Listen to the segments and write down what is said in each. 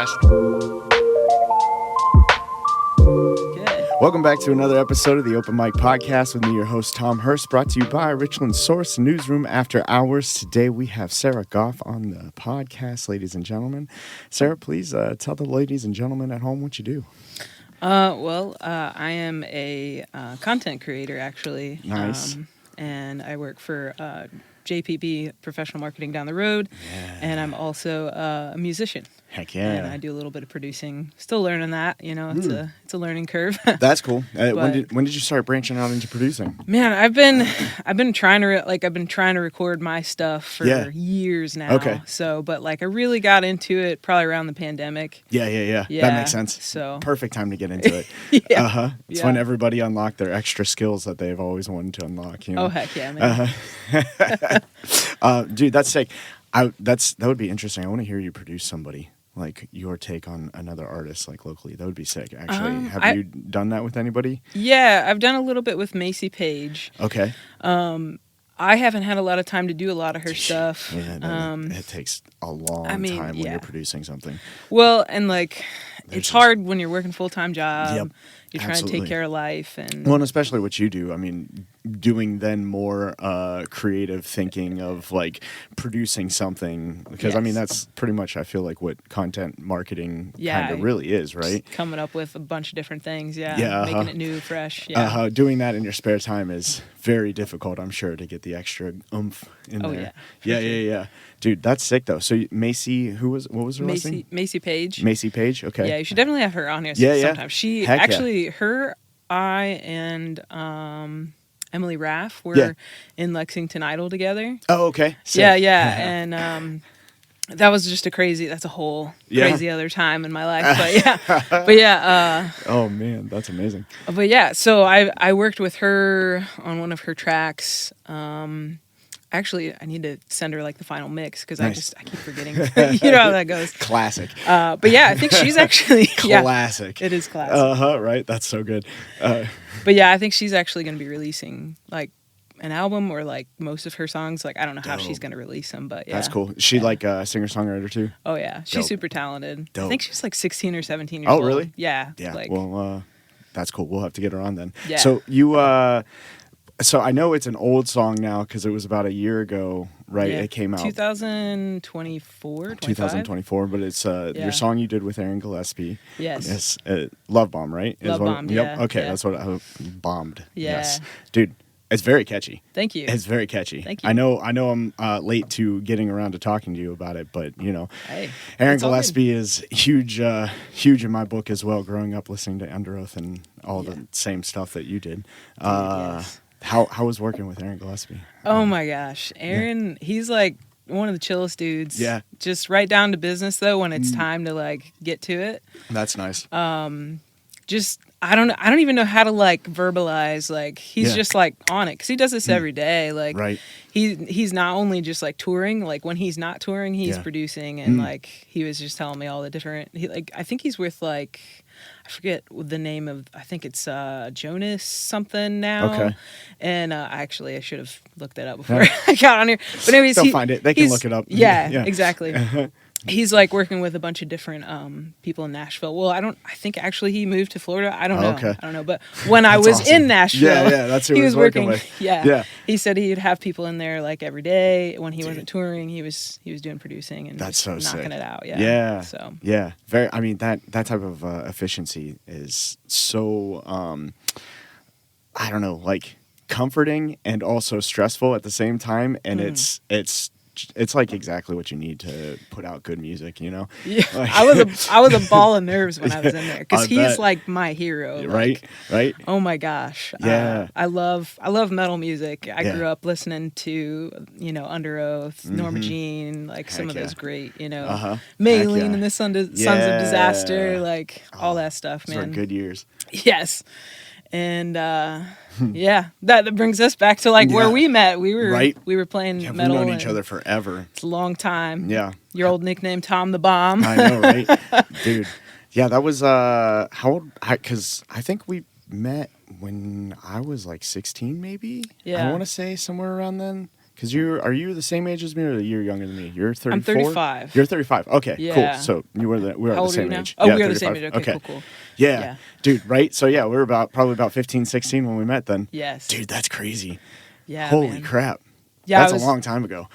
podcast. Good. Welcome back to another episode of the Open Mic Podcast with me, your host, Tom Hirst, brought to you by Richland Source Newsroom After Hours. Today we have Sarah Goff on the podcast, ladies and gentlemen. Sarah, please tell the ladies and gentlemen at home what you do. I am a content creator, actually. Nice. And I work for JPB, Professional Marketing Down the Road. Yeah. And I'm also a musician. Heck yeah. And I do a little bit of producing. Still learning that, it's a learning curve. That's cool. When did you start branching out into producing? Man, I've been trying to record my stuff for years now. Okay. So, but I really got into it probably around the pandemic. Yeah. That makes sense. So perfect time to get into it. Yeah. It's when everybody unlocked their extra skills that they've always wanted to unlock. You know? Oh heck yeah, man. Dude, that's sick. That would be interesting. I want to hear you produce somebody. Like your take on another artist, like locally. That would be sick, actually. Have you done that with anybody? Yeah, I've done a little bit with Macy Page. Okay. I haven't had a lot of time to do a lot of her stuff. Yeah, it takes a long time when you're producing something. Well, and it's hard when you're working a full-time job. Yep. You're trying to take care of life. And especially what you do. I mean, doing then more creative thinking of producing something. Because, that's pretty much, I feel like, what content marketing kind of really is, right? Coming up with a bunch of different things, Yeah, making it new, fresh, yeah. Doing that in your spare time is very difficult, I'm sure, to get the extra oomph in there. Yeah. Dude, that's sick, though. So Macy, what was her last name? Macy Page. Macy Page, okay. Yeah, you should definitely have her on here sometime. She I and Emily Raff were in Lexington Idol together. Oh, okay. Sick. Yeah. And that was just that's a whole crazy other time in my life. But yeah. Oh man, that's amazing. But yeah, so I worked with her on one of her tracks. Actually, I need to send her the final mix because I keep forgetting. You know how that goes. Classic. But yeah, I think she's actually classic. It is classic. Right. That's so good. But yeah, I think she's actually going to be releasing an album or most of her songs. I don't know how she's going to release them, but yeah. That's cool. Is she a singer-songwriter too? Oh yeah, she's super talented. Dope. I think she's 16 or 17 years old. Oh really? Yeah. Yeah. Well, that's cool. We'll have to get her on then. Yeah. So you So I know it's an old song now because it was about a year ago, right? Yeah. It came out 2024, 2024, but it's your song you did with Aaron Gilespie. Yes. Love Bomb, right? Love Bomb, Yep. yeah. Okay, yeah. that's what I bombed. Yeah. Yes. Dude, it's very catchy. Thank you. It's very catchy. Thank you. I know I'm late to getting around to talking to you about it, but hey, Aaron Gilespie is huge in my book as well, growing up listening to Under Oath and all the same stuff that you did. Yes. How was working with Aaron Gilespie? Oh my gosh. Aaron, he's one of the chillest dudes. Yeah. Just right down to business though when it's time to get to it. That's nice. Just I don't even know how to verbalize he's just on it cuz he does this every day right. He's not only just touring, when he's not touring he's producing and he was just telling me all the different I think he's with I forget the name of, I think it's Jonas something now. Okay. And I should have looked that up before I got on here. But anyways, they'll find it. They can look it up. Yeah. Exactly. He's working with a bunch of different people in Nashville. Well, I think actually he moved to Florida. I don't know. Okay. I don't know. But when I was in Nashville, that's who he was working with. Yeah. He said he'd have people in there every day. When he wasn't touring, he was doing producing and that's so knocking sick. it out. Yeah. Yeah. So. Yeah. Very. I mean that type of efficiency is so I don't know, comforting and also stressful at the same time, and it's exactly what you need to put out good music, Yeah, I was a ball of nerves when I was in there because he's my hero. Right. Oh my gosh. Yeah. I love metal music. I grew up listening to Under Oath, Norma Jean, some of those great Maylene and the Sons of Disaster, all that stuff, man. Those were good years. Yes. And that brings us back to where we met. We were playing metal. We've known each other forever. It's a long time. Yeah. Your old nickname, Tom the Bomb. I know, right? Dude. Yeah, that was how old? Because I think we met when I was 16, maybe. Yeah. I want to say somewhere around then. Because are you the same age as me or a year younger than me? You're 34? I'm 35. You're 35. Okay, Yeah. cool. So we are How the same old are you age. now? Oh, yeah, we are the 35. same age. Okay, cool. Yeah. Dude, right? So yeah, we were probably about 15, 16 when we met then. Yes. Dude, that's crazy. Yeah. Holy man. crap. Yeah, That's a long time ago.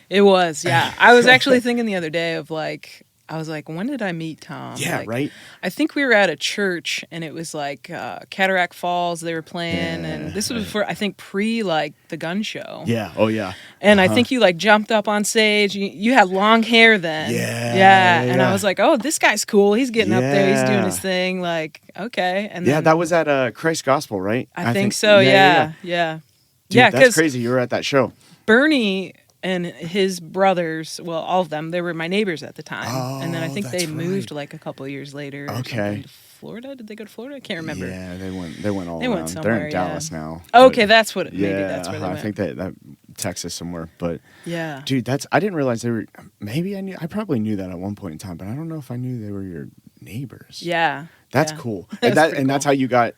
It was, yeah. I was actually thinking the other day of like, I was like, when did I meet Tom? Yeah, like, right? I think we were at a church and it was like Cataract Falls they were playing. And this was before, I think, like the gun show. Yeah. Oh, yeah. And I think you like jumped up on stage. You had long hair then. Yeah. And I was like, oh, this guy's cool. He's getting up there. He's doing his thing. Like, okay. And then, that was at Christ Gospel, right? I think so. Yeah. Dude, Yeah. that's crazy. You were at that show. Bernie and his brothers, well, all of them, they were my neighbors at the time. Oh, and then I think they moved right. like a couple of years later. Okay. To Florida? Did they go to Florida? I can't remember. Yeah, they went all They around. went somewhere, They're in Dallas now. Okay, that's what maybe Yeah, that's where they went. I think that Texas somewhere. But yeah. dude, I didn't realize they were, maybe I probably knew that at one point in time, but I don't know if I knew they were your neighbors. Yeah. That's cool. And that's how you got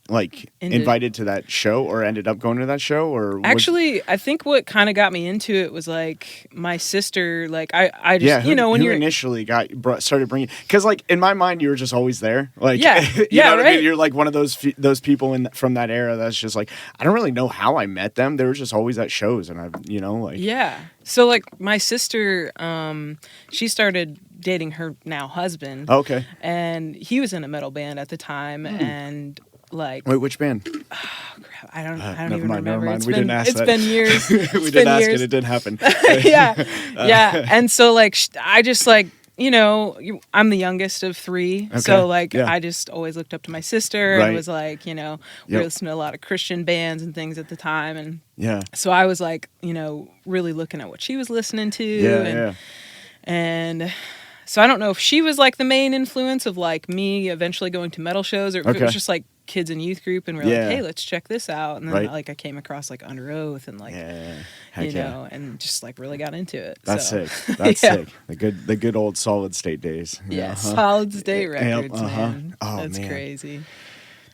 like invited to that show or ended up going to that show? Or actually, I think what kind of got me into it was like my sister, like I just, when you initially started bringing, because like in my mind you were just always there, like yeah, you know what right. I mean? You're like one of those people from that era that's just like, I don't really know how I met them. They were just always at shows, and yeah. So like my sister, she started dating her now husband. Okay. And he was in a metal band at the time, and like, wait, which band? Oh, crap. I don't never even mind, remember. We didn't ask that. It's been years. We didn't ask it. It didn't happen. yeah. And so like I just like, I'm the youngest of three. Okay. So like I just always looked up to my sister and was like, we were listening to a lot of Christian bands and things at the time, and so I was like, really looking at what she was listening to, and so I don't know if she was like the main influence of like me eventually going to metal shows, or if it was just like kids in youth group and we're like, hey, let's check this out. And then like I came across like Under Oath and like, and just like really got into it. That's sick. That's sick. The good old Solid State days. Yeah, Solid State Records, man. Oh, that's crazy.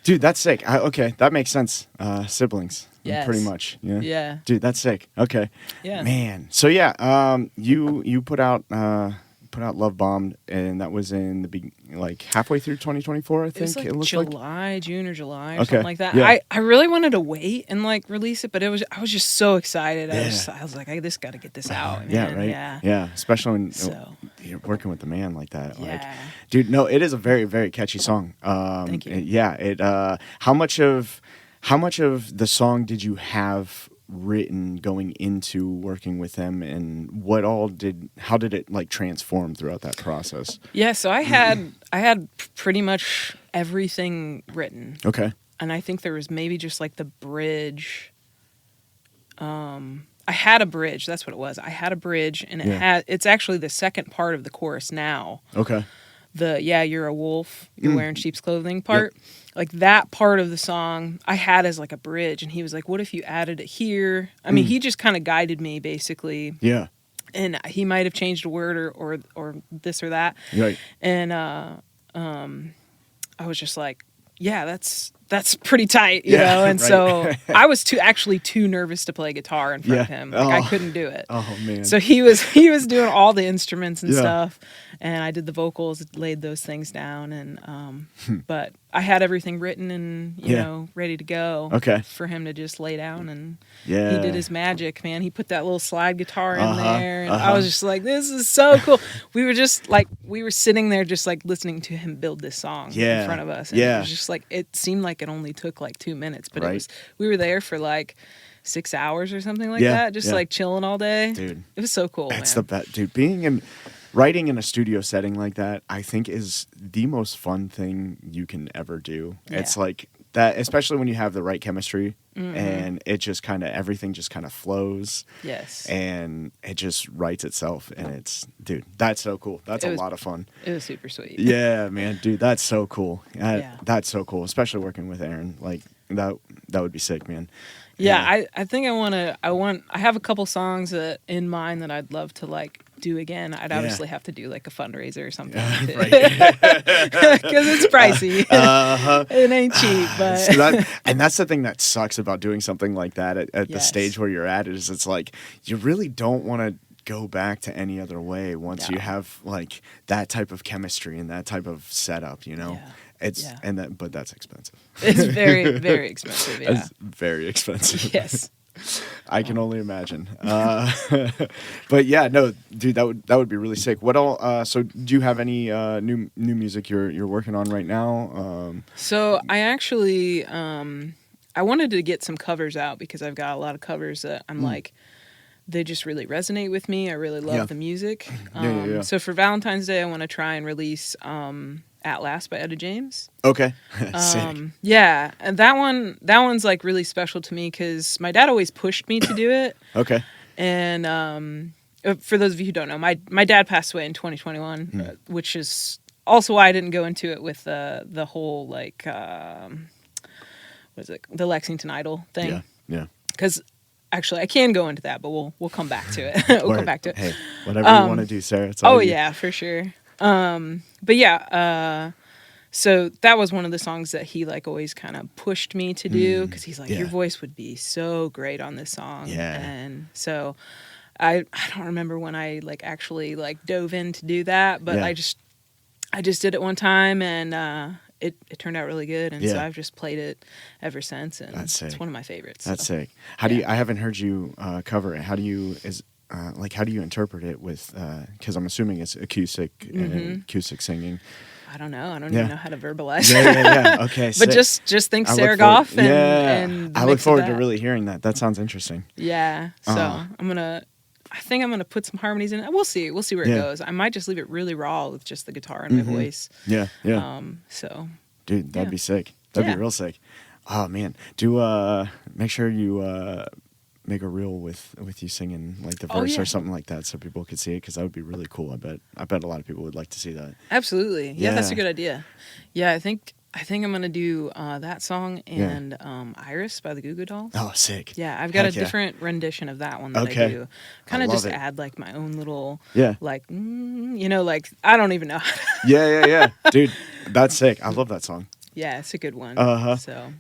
Dude, that's sick. Okay, that makes sense. Siblings. Yes. Pretty much. Yeah. Yeah. Dude, that's sick. Okay. Yeah. Man. So you put out Love Bombed, and that was in like halfway through 2024, I think. It was like June or July or something like that. Yeah. I really wanted to wait and like release it, but I was just so excited. I was like, I just got to get this out. Yeah, right. Yeah, especially when you're working with a man like that. Yeah. Like, dude, no, it is a very, very catchy song. Thank you. Yeah. How much of the song did you have written going into working with them, and how did it like transform throughout that process? Yeah, so I had pretty much everything written. Okay. And I think there was maybe just like the bridge. I had a bridge, that's what it was. I had a bridge, and it's actually the second part of the chorus now. Okay. You're a wolf, you're wearing sheep's clothing part. Yep. Like that part of the song I had as like a bridge, and he was like, what if you added it here? I mean, he just kind of guided me basically. Yeah. And he might have changed a word or this or that. Right. And I was just like, yeah, that's pretty tight, you know? And so I was too nervous to play guitar in front of him. Like I couldn't do it. Oh man. So he was doing all the instruments and stuff, and I did the vocals, laid those things down, and but I had everything written and you know ready to go. Okay. For him to just lay down, and he did his magic, man. He put that little slide guitar in there, and I was just like, this is so cool. We were sitting there just like listening to him build this song in front of us, and it was just like, it seemed like it only took like 2 minutes, but we were there for like 6 hours or something like that, just like chilling all day. Dude, it was so cool. That's the best, dude. Writing in a studio setting like that, I think, is the most fun thing you can ever do. Yeah. It's like that, especially when you have the right chemistry, and it just everything just kind of flows. Yes. And it just writes itself, and that's so cool. That's a lot of fun. It was super sweet. Yeah, man, dude, that's so cool. That's so cool, especially working with Aaron. Like that would be sick, man. Yeah, I think I have a couple songs in mind that I'd love to like do again, I'd obviously have to do like a fundraiser or something. Right. Because it's pricey. It ain't cheap. But So that's the thing that sucks about doing something like that at the stage where you're at, is it's like you really don't want to go back to any other way once you have like that type of chemistry and that type of setup, you know. But that's expensive. It's very, very expensive. Yeah, it's very expensive. Yes. I can only imagine. But yeah, no, dude, that would be really sick. What all? So, do you have any new music you're working on right now? So I actually I wanted to get some covers out because I've got a lot of covers that I'm like, they just really resonate with me. I really love the music. So for Valentine's Day, I want to try and release At Last by Etta James. Okay. Yeah, and that one's like really special to me because my dad always pushed me to do it. Okay. And for those of you who don't know, my dad passed away in 2021, which is also why I didn't go into it with the whole like what is it, the Lexington Idol thing. Yeah. Because actually, I can go into that, but we'll come back to it. Come back to it. Hey, whatever you want to do, Sarah. It's all you. Yeah, for sure. But yeah, so that was one of the songs that he like always kind of pushed me to do because he's like, your voice would be so great on this song. Yeah. And so I don't remember when I like actually like dove in to do that, but I just did it one time and it turned out really good, and so I've just played it ever since, and it's one of my favorites. That's sick. How do you? I haven't heard you cover it. How do you how do you interpret it with? Because I'm assuming it's acoustic and acoustic singing. I don't know. I don't even know how to verbalize. Yeah. Okay. But just think Sarah Goff and I look forward to really hearing that. That sounds interesting. Yeah. So I think I'm gonna put some harmonies in it. We'll see where it goes. I might just leave it really raw with just the guitar and my voice. Yeah. So. Dude, that'd be sick. That'd be real sick. Oh man, make sure you make a reel with you singing like the verse or something like that, so people could see it, because that would be really cool. I bet a lot of people would like to see that. Absolutely. Yeah, that's a good idea. Yeah, I think I'm gonna do that song and Iris by the Goo Goo Dolls. Oh, sick. Yeah, I've got a different rendition of that one that I do. Kind of just add like my own little like like I don't even know. Yeah. Dude, that's sick. I love that song. Yeah, it's a good one. So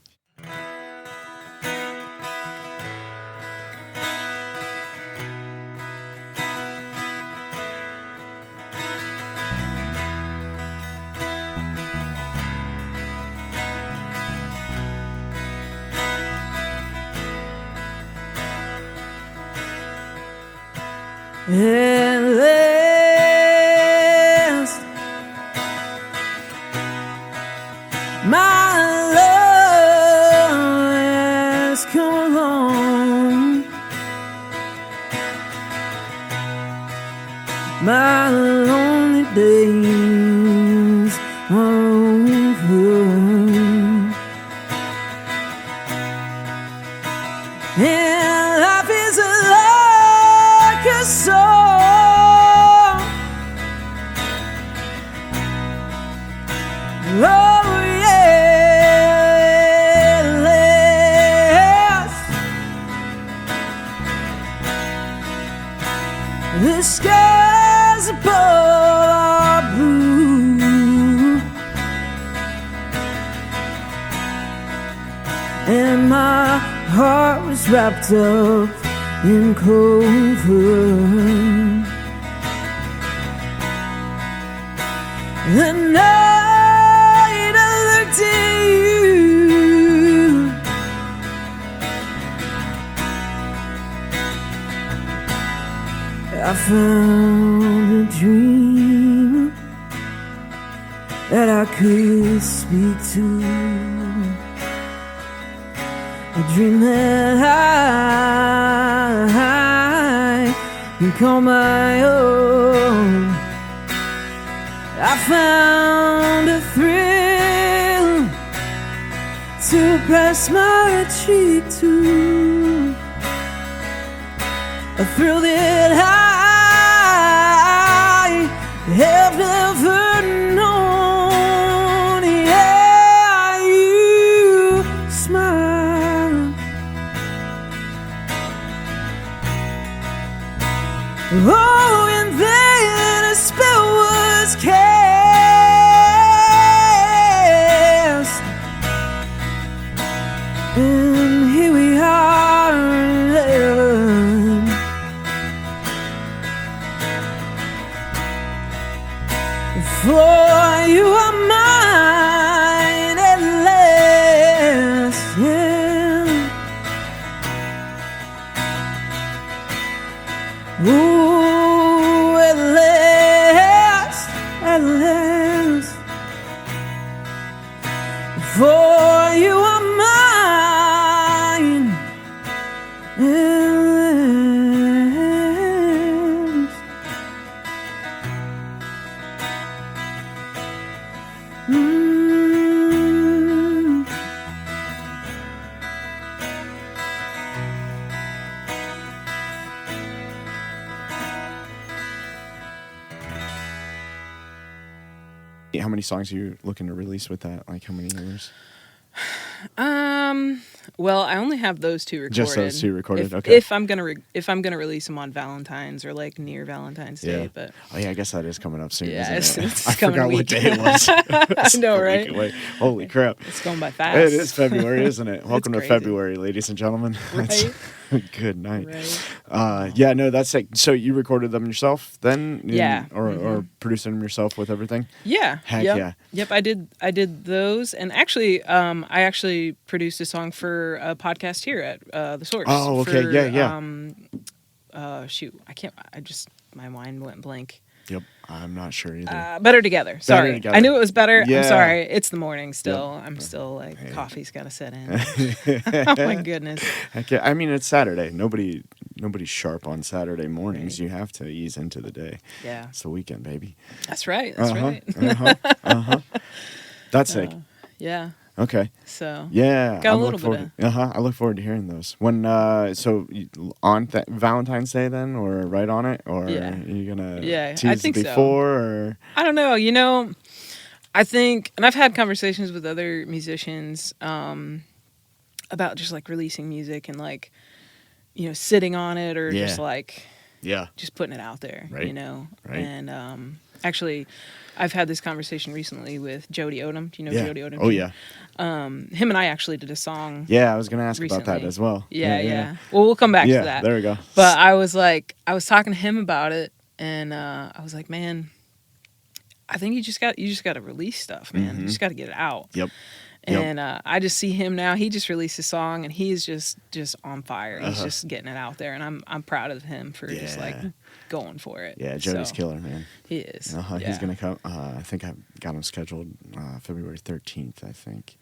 At last, my love has come along. My lonely days are over, and life is like a song. Oh yes, the skies above are blue, and my heart was wrapped up in clover. The night I looked at you, I found a dream that I could speak to, a dream that I can call my own. I found a thrill to press my cheek to, a thrill that I have never known. Yeah, you smile. Oh, and then was cast, and here we are in heaven. For you are mine at last, yeah. Ooh, at last, at last. For you are mine at last. How many songs are you looking to release with that? Like how many years? Well, I only have those two recorded. Just those two recorded. Okay. If I'm gonna release them on Valentine's or like near Valentine's Day, but oh yeah, I guess that is coming up soon. yeah, isn't it? it's I coming forgot what day it was. I know, right? Holy crap! It's going by fast. It is February, isn't it? Welcome to crazy. February, ladies and gentlemen. Right? Good night. Right. Yeah, no, that's like. So you recorded them yourself then? Yeah. Or producing them yourself with everything? Yeah. Heck yep. yeah. Yep. I did those, and actually, I actually produced a song for a podcast here at the Source. Oh, okay. For, Yeah. Shoot, my mind went blank. Yep. I'm not sure either. Better Together. Sorry. Together. I knew it was better. Yeah. I'm sorry. It's the morning still. Yep. I'm still like, Hey. coffee's got to set in. Oh my goodness. Heck yeah. I mean, it's Saturday. Nobody's sharp on Saturday mornings. Right. You have to ease into the day. Yeah. It's the weekend, baby. That's right. That's right. That's sick. Yeah. Okay. So. Yeah. Got a I little look forward. bit I look forward to hearing those. When on Valentine's Day then, or right on it, or Yeah. are you gonna Yeah, tease I think so. before, or I don't know. I think, and I've had conversations with other musicians about just like releasing music and like, sitting on it or Yeah. just like yeah, just putting it out there, Right. Right. And actually, I've had this conversation recently with Jody Odom. Do you know yeah. Jody Odom? Oh yeah, Him and I actually did a song. yeah. I was gonna ask about that Recently. as well. Yeah. Well, we'll come back Yeah, to that. there we go. But I was talking to him about it, and I was like, man, I think you just got to release stuff, man. You just got to get it out. Yep. And I just see him now. He just released a song, and he's just on fire. He's just getting it out there, and I'm proud of him for just like going for it. Yeah, Jody's So, killer, man. He is. He's Yeah. gonna come. I think I got him scheduled February 13th. I think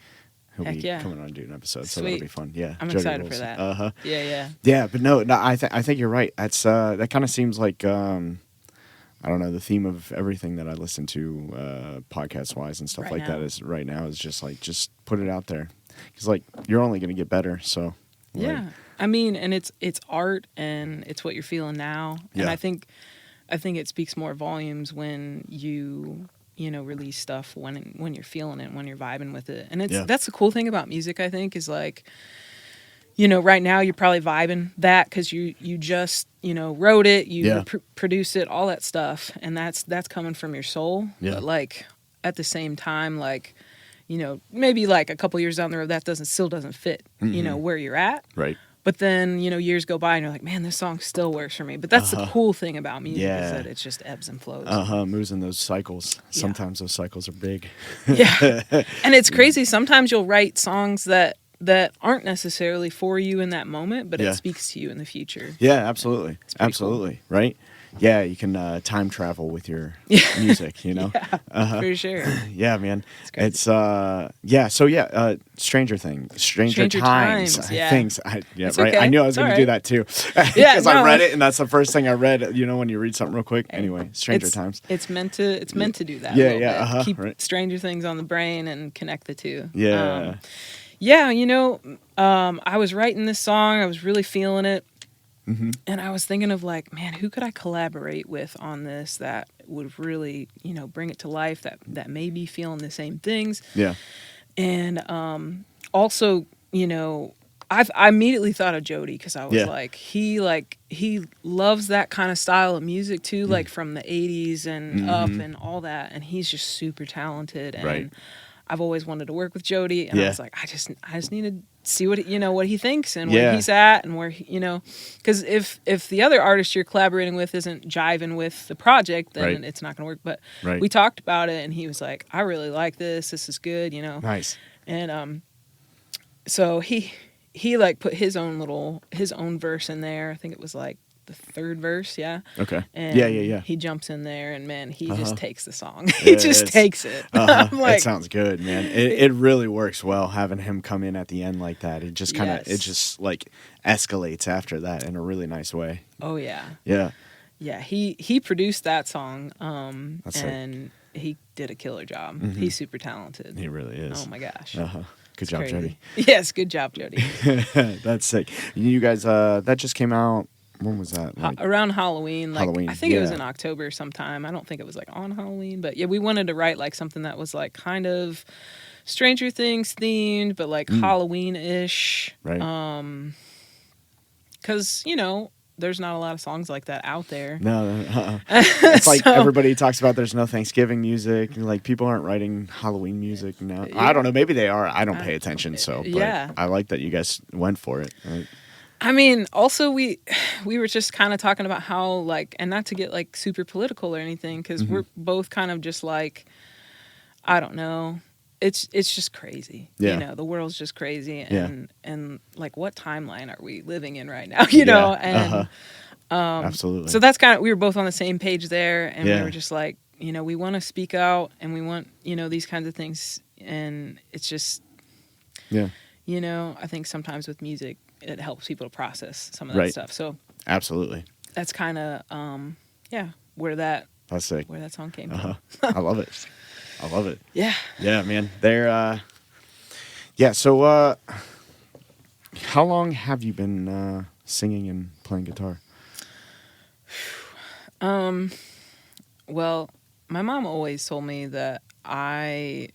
he'll Heck be yeah. coming on to do an episode, so Sweet. that'll be fun. Yeah, I'm Jody excited for rules. that. Yeah. Yeah, but no, I think you're right. That's that kind of seems like I don't know, the theme of everything that I listen to podcast wise and stuff Right like now. that is right now is just put it out there, because like you're only gonna get better. So like, Yeah. I mean, and it's art, and it's what you're feeling now. And Yeah. I think it speaks more volumes when you release stuff when you're feeling it, when you're vibing with it. And that's the cool thing about music, I think, is like, right now you're probably vibing that because you just wrote it, you produced it, all that stuff, and that's coming from your soul. Yeah. But like at the same time, like maybe like a couple years down the road that still doesn't fit where you're at. right. But then, years go by and you're like, man, this song still works for me. But that's the cool thing about music is that it just ebbs and flows. Moves in those cycles. Yeah. Sometimes those cycles are big. Yeah. And it's crazy. Sometimes you'll write songs that aren't necessarily for you in that moment, but Yeah. it speaks to you in the future. Yeah, absolutely. It's pretty Absolutely. Right? Yeah, you can time travel with your music, For sure. Yeah, man. crazy. It's Stranger Times. Yeah. Things. It's Right. okay. I knew I was It's going to all do right. that too. Yeah, Because I no. read it, and that's the first thing I read, when you read something real quick. Hey, Anyway, Stranger Times. It's meant to do that. Yeah, a little yeah, bit. Keep right. Stranger Things on the brain and connect the two. Yeah. I was writing this song. I was really feeling it. Mm-hmm. And I was thinking of like, man, who could I collaborate with on this that would really, bring it to life, that may be feeling the same things. Yeah. And also, I immediately thought of Jody because I was Yeah. like he loves that kind of style of music too, like from the 80s and up and all that, and he's just super talented. And Right. I've always wanted to work with Jody, and I Yeah. was like, I just need to see what what he thinks and Yeah. where he's at and where because if the other artist you're collaborating with isn't jiving with the project, then Right. it's not going to work. But Right. we talked about it, and he was like, I really like this. This is good, Nice. And so he like put his own verse in there. I think it was like the third verse, yeah. Okay. And Yeah. he jumps in there, and man, he just takes the song. Yeah, He just takes it. I'm like, it sounds good, man. It really works well having him come in at the end like that. It just kind of Yes. it just like escalates after that in a really nice way. oh yeah, Yeah. yeah. He produced that song, That's sick. and he did a killer job. Mhm. He's super talented. He really is. Oh my gosh. Good It's job, crazy. Jody. Yes, good job, Jody. That's sick. You guys, that just came out. When was that? Like, Around Halloween, like Halloween, I think it was yeah. in October sometime. I don't think it was like on Halloween, but yeah, we wanted to write like something that was like kind of Stranger Things themed, but like Halloween-ish. right. Because there's not a lot of songs like that out there. No, it's like So- everybody talks about there's no Thanksgiving music. Like people aren't writing Halloween music now. I don't know. Maybe they are. I don't pay attention. So, but Yeah. I like that you guys went for it. Right? I mean, also we were just kind of talking about how like, and not to get like super political or anything, because we're both kind of just like, I don't know. It's just crazy. Yeah. The world's just crazy, Yeah. and like, what timeline are we living in right now? You know, and Absolutely. so that's kind of, we were both on the same page there, and Yeah. we were just like, we want to speak out, and we want these kinds of things, and it's just yeah. I think sometimes with music it helps people to process some of that Right. stuff. So Absolutely. that's kind of where that That's sick. song came Uh-huh. from. I love it. I love it. Yeah. Yeah, man. They're yeah, so how long have you been singing and playing guitar? Well, my mom always told me that I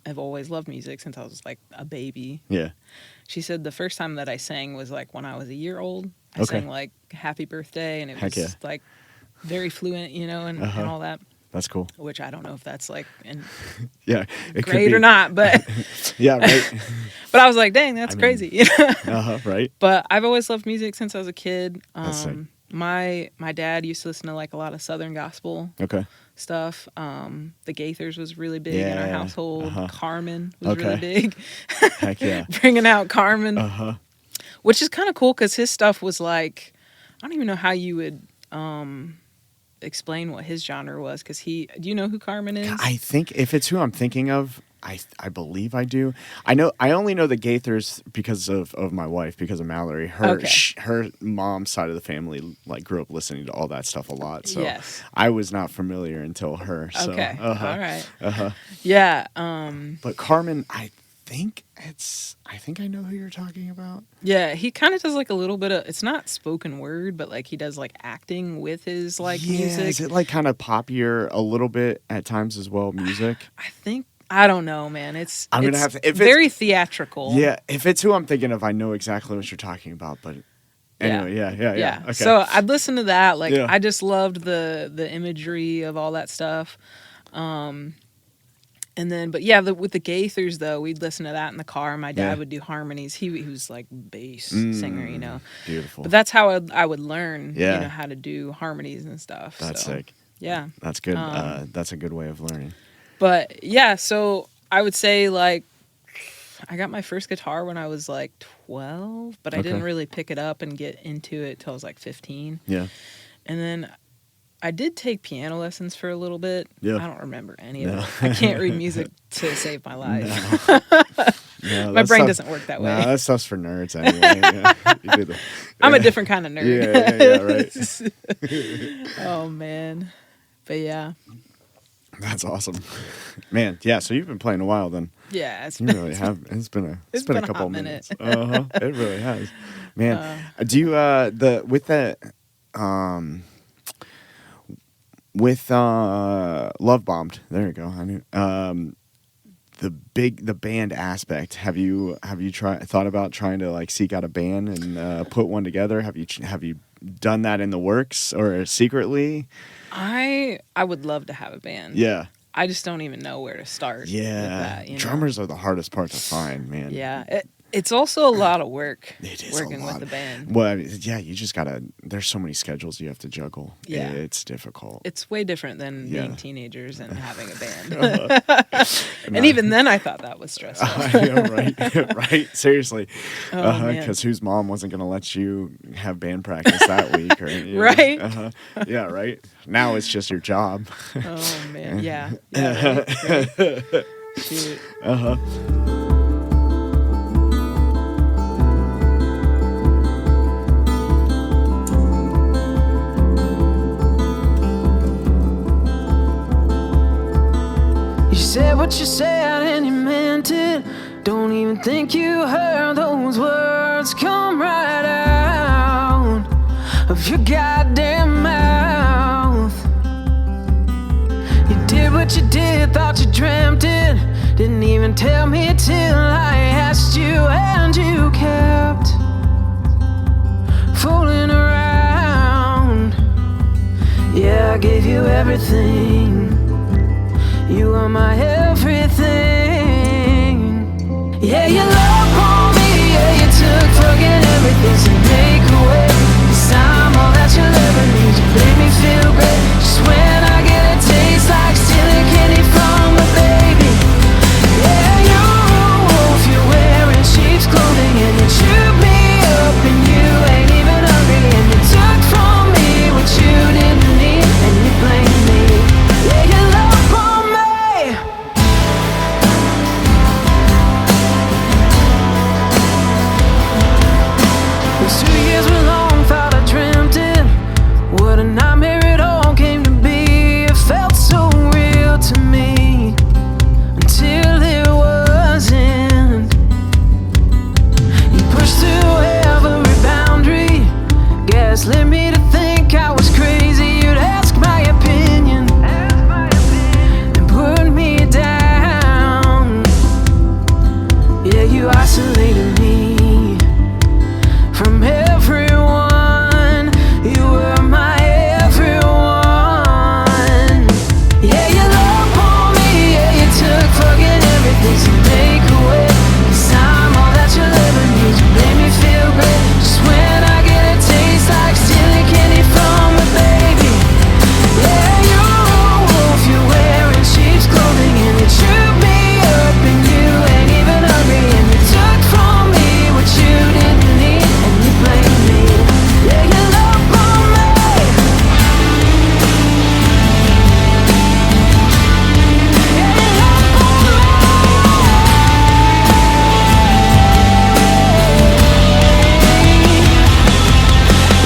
have always loved music since I was like a baby. Yeah. She said the first time that I sang was like when I was a year old. I Okay. sang like Happy Birthday, and it Heck was yeah. like very fluent, and all that, That's cool. which I don't know if that's like Yeah. It could great be. or not, but Yeah, right. but I was like, dang, that's I mean- crazy. Right. But I've always loved music since I was a kid. That's sick. My dad used to listen to like a lot of Southern gospel Okay. stuff. The Gaithers was really big in our Yeah, household. Carmen was Okay. really big. Heck yeah. Bringing out Carmen, Uh-huh. which is kind of cool because his stuff was like, I don't even know how you would explain what his genre was, because do you know who Carmen is? I think if it's who I'm thinking of, I believe I do. I only know the Gaithers because of my wife, because of Mallory. Her Okay. her mom's side of the family like grew up listening to all that stuff a lot. So Yes. I was not familiar until her. So, Okay. All right. Uh-huh. Yeah. But Carmen, I think I know who you're talking about. Yeah, he kind of does like a little bit of, it's not spoken word, but like he does like acting with his like Yeah, music. is it like kind of poppier a little bit at times as well, music? I don't know, man. It's I'm gonna it's have to- if it's- very theatrical. Yeah, if it's who I'm thinking of, I know exactly what you're talking about. But anyway, yeah. Okay. So I'd listen to that. Like Yeah. I just loved the imagery of all that stuff. And then, but yeah, with the Gaithers though, we'd listen to that in the car. My dad Yeah. would do harmonies. He was like bass singer, Beautiful. But that's how I would learn, Yeah. how to do harmonies and stuff. That's so, sick. Yeah. That's good. That's a good way of learning. But yeah, so I would say like I got my first guitar when I was like 12, but I Okay. didn't really pick it up and get into it till I was like 15. Yeah. And then I did take piano lessons for a little bit. Yeah. I don't remember any of No. it. I can't read music to save my life. No, My that brain stuff- doesn't work that way. Nah, that stuff's for nerds anyway. Yeah. You do the- I'm a yeah. different kind of nerd. Yeah, right. Oh man. But yeah. That's awesome, man. Yeah, so you've been playing a while then. Yeah, it's You been, really have. It's been a It's been a couple hot minute. minutes. It really has, man. Do you with Love Bombed? There you go. I knew the band aspect. Have you thought about trying to like seek out a band and put one together? Have you done that in the works or secretly? I would love to have a band. Yeah. I just don't even know where to start. Yeah. With that, Drummers are the hardest part to find, man. Yeah. It's also a lot of work. It is working a lot. with the band. Well, yeah, you just gotta. There's so many schedules you have to juggle. Yeah. It's difficult. It's way different than Yeah. being teenagers and having a band. And even then, I thought that was stressful. Yeah, right, right. Seriously, man. because whose mom wasn't gonna let you have band practice that week, or you know? Right? Yeah, right. Now it's just your job. Oh man, yeah. Right. Shoot. You said what you said and you meant it. Don't even think you heard those words come right out of your goddamn mouth. You did what you did, thought you dreamt it. Didn't even tell me till I asked you, and you kept fooling around. Yeah, I gave you everything. You are my everything. Yeah, you love on me. Yeah, you took fucking everything to make a way. 'Cause I'm all that you'll ever need. You make me feel great. Just when I get a taste like stealing candy from a baby. Yeah, you're a wolf. You're wearing sheep's clothing. And you chewed me up. And you ain't even hungry. And you took from me what you didn't need. And you blamed me. Yeah, you love on me. Those 2 years were long, thought I dreamt it. What a nightmare it all came to be. It felt so real to me until it wasn't. You pushed through every boundary, gaslit me to think I was crazy. You'd ask my opinion and put me down. Yeah, you isolated me from everyone. You were my everyone. Yeah, you love on me. Yeah, you took fucking everything to make a way. 'Cause I'm all that you'll ever need. You made me feel great. Just when I get a taste like stealing candy from a baby. Yeah, you're a wolf. You're wearing sheep's clothing. And you chewed me up. And you ain't even hungry. And you took from me what you didn't need. And you blame me. Yeah, you love on me. Yeah, you love on me.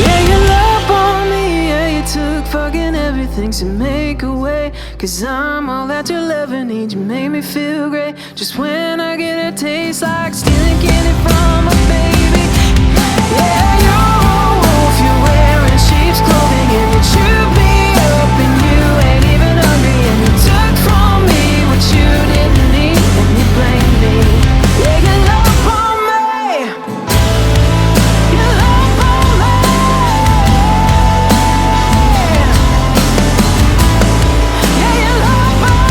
Yeah, you love on me. Yeah, you took fucking everything to make a way. 'Cause I'm all that you'll ever need. You made me feel great. Just when I get a taste like stealing candy from a baby. Yeah, you're a wolf. You're wearing sheep's clothing. And you chewed me up. And you ain't even hungry. And you took from me what you didn't need. And you blamed me. Yeah, you love on me. You love on me. Yeah, you love on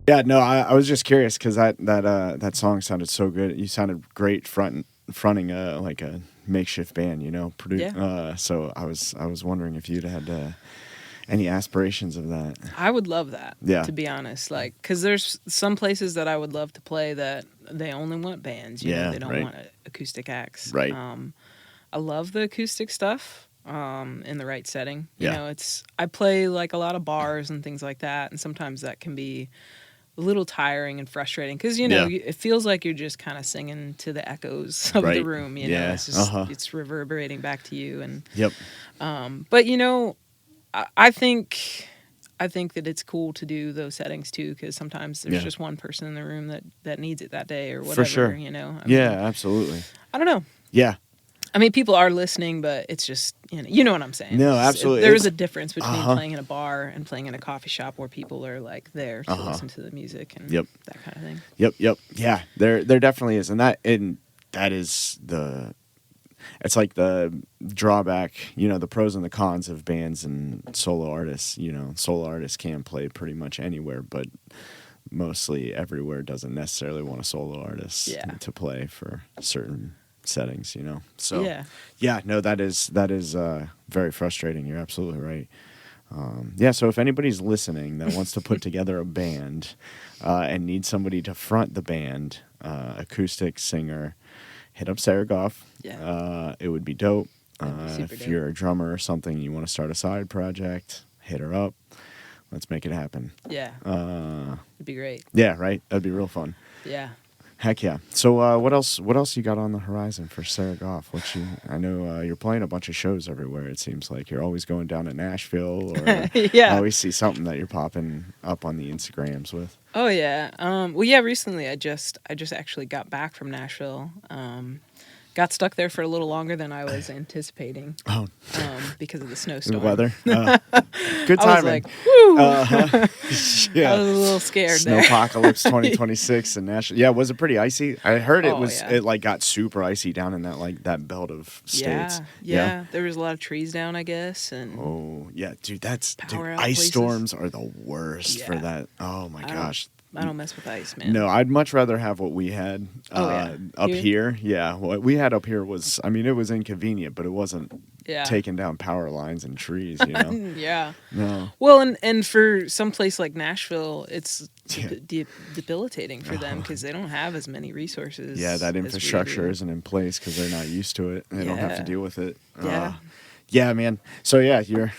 Yeah, no, I was just curious because that song sounded so good. You sounded great fronting like a makeshift band, you know. Yeah. So I was wondering if you'd had any aspirations of that. I would love that. Yeah. To be honest, like, because there's some places that I would love to play that they only want bands. You know, they don't want acoustic acts. Right. I love the acoustic stuff. In the right setting. You Yeah. know, I play like a lot of bars and things like that, and sometimes that can be a little tiring and frustrating because you know it feels like you're just kind of singing to the echoes of the room. You know, it's just it's reverberating back to you. And but you know, I think that it's cool to do those settings too because sometimes there's just one person in the room that needs it that day or whatever. For sure. You know. I mean, absolutely. I don't know. Yeah, I mean, people are listening, but it's just, you know what I'm saying. No, absolutely. There's a difference between playing in a bar and playing in a coffee shop where people are like there to listen to the music and that kind of thing. Yep. Yeah, there definitely is, and that is it's like the drawback, the pros and the cons of bands and solo artists. Solo artists can play pretty much anywhere, but mostly everywhere doesn't necessarily want a solo artist to play for certain settings, So no, that is very frustrating. You're absolutely right. So if anybody's listening that wants to put together a band and needs somebody to front the band, acoustic singer, hit up Sarah Goff. It would be dope. If you're a drummer or something, you want to start a side project, hit her up. Let's make it happen. Yeah. It'd be great. Yeah, right? That'd be real fun. Yeah. Heck yeah. So what else you got on the horizon for Sarah Goff? I know you're playing a bunch of shows everywhere, it seems like. You're always going down to Nashville, or I always see something that you're popping up on the Instagrams with. Oh yeah. Recently I just actually got back from Nashville. Got stuck there for a little longer than I was anticipating. Oh. Because of the snowstorm. The weather. Good timing. I was like, woo! Yeah. I was a little scared Snowpocalypse 2026 in Nashville. Yeah, was it pretty icy? I heard it was. Yeah. It like got super icy down in that belt of states. Yeah. There was a lot of trees down, I guess, and oh yeah, dude, ice places. storms are the worst for that. Oh my gosh. I don't mess with ice, man. No, I'd much rather have what we had up here. Yeah, what we had up here was, it was inconvenient, but it wasn't taking down power lines and trees, Yeah. No. Well, and for some place like Nashville, it's debilitating for them because they don't have as many resources. Yeah, that infrastructure isn't in place because they're not used to it. They don't have to deal with it. Yeah, man. So yeah, you're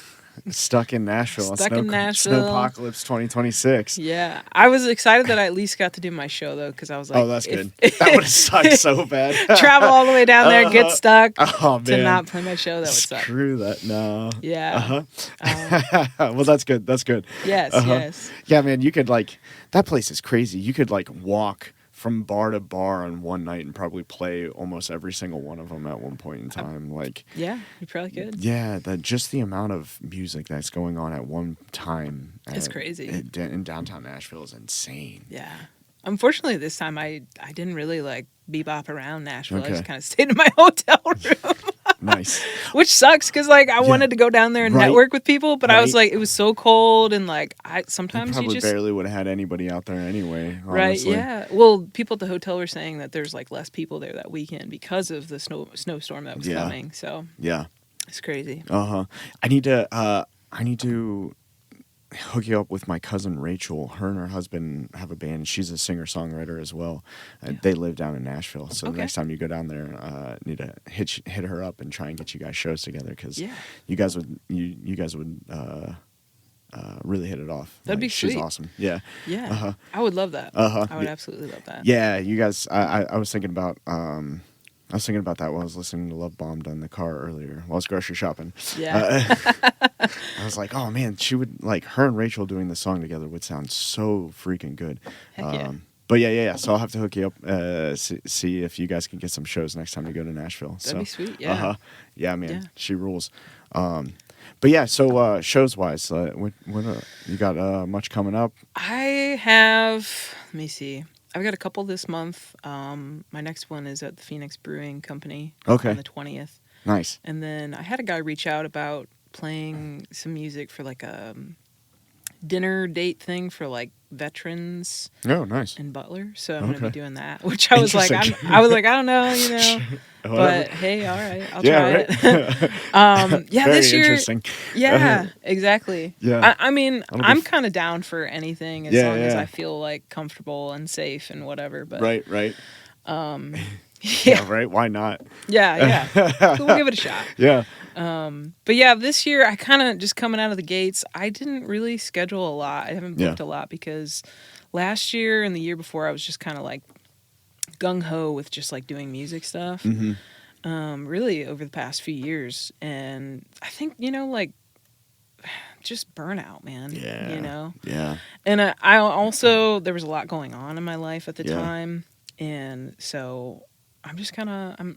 stuck in Nashville. Snowpocalypse 2026. Yeah. I was excited that I at least got to do my show, though, because I was like... Oh, that's good. That would have sucked so bad. Travel all the way down there, get stuck to not play my show. That would suck. Screw that. No. Yeah. Well, that's good. That's good. Yes, yes. Yeah, man, you could, that place is crazy. You could, walk from bar to bar on one night and probably play almost every single one of them at one point in time. Yeah, you probably could. Yeah, just the amount of music that's going on at one time. It's crazy. In downtown Nashville is insane. Yeah. Unfortunately, this time I didn't really bebop around Nashville. Okay. I just kind of stayed in my hotel room. Nice. Which sucks because I wanted to go down there and network with people, but I was it was so cold and sometimes you just barely would have had anybody out there anyway. Honestly. Right? Yeah. Well, people at the hotel were saying that there's less people there that weekend because of the snowstorm that was coming. So yeah, it's crazy. I need to hook you up with my cousin Rachel. Her and her husband have a band. She's a singer-songwriter as well. They live down in Nashville. So the next time you go down there, need to hit her up and try and get you guys shows together because you guys would really hit it off. That'd be she's sweet. Awesome. Yeah. Yeah. I would love that. I would absolutely love that. Yeah, you guys. I was thinking about. I was thinking about that while I was listening to Love Bombed in the car earlier while I was grocery shopping. Yeah. I was like, oh man, she would her and Rachel doing the song together would sound so freaking good. Heck yeah. But yeah. So I'll have to hook you up, see if you guys can get some shows next time you go to Nashville. That'd be sweet. Yeah. Yeah, man, Yeah. she rules. But yeah, so shows wise, what you got much coming up? I have. Let me see. I've got a couple this month. My next one is at the Phoenix Brewing Company on the 20th. Nice. And then I had a guy reach out about playing some music for a dinner date thing for veterans. Oh, nice. In Butler. So I'm going to be doing that, which I was I don't know, but hey, all right, I'll try it. Very this year. Interesting. Yeah, exactly. Yeah. I'm kind of down for anything as long as I feel comfortable and safe and whatever. But right. Yeah, right. Why not? Yeah. We'll give it a shot. Yeah. But yeah, this year I kind of just coming out of the gates. I didn't really schedule a lot. I haven't booked a lot because last year and the year before I was just kind of gung ho with just doing music stuff. Mm-hmm. Really over the past few years, and I think just burnout, man. Yeah. Yeah. And I also there was a lot going on in my life at the time, and so I'm just kind of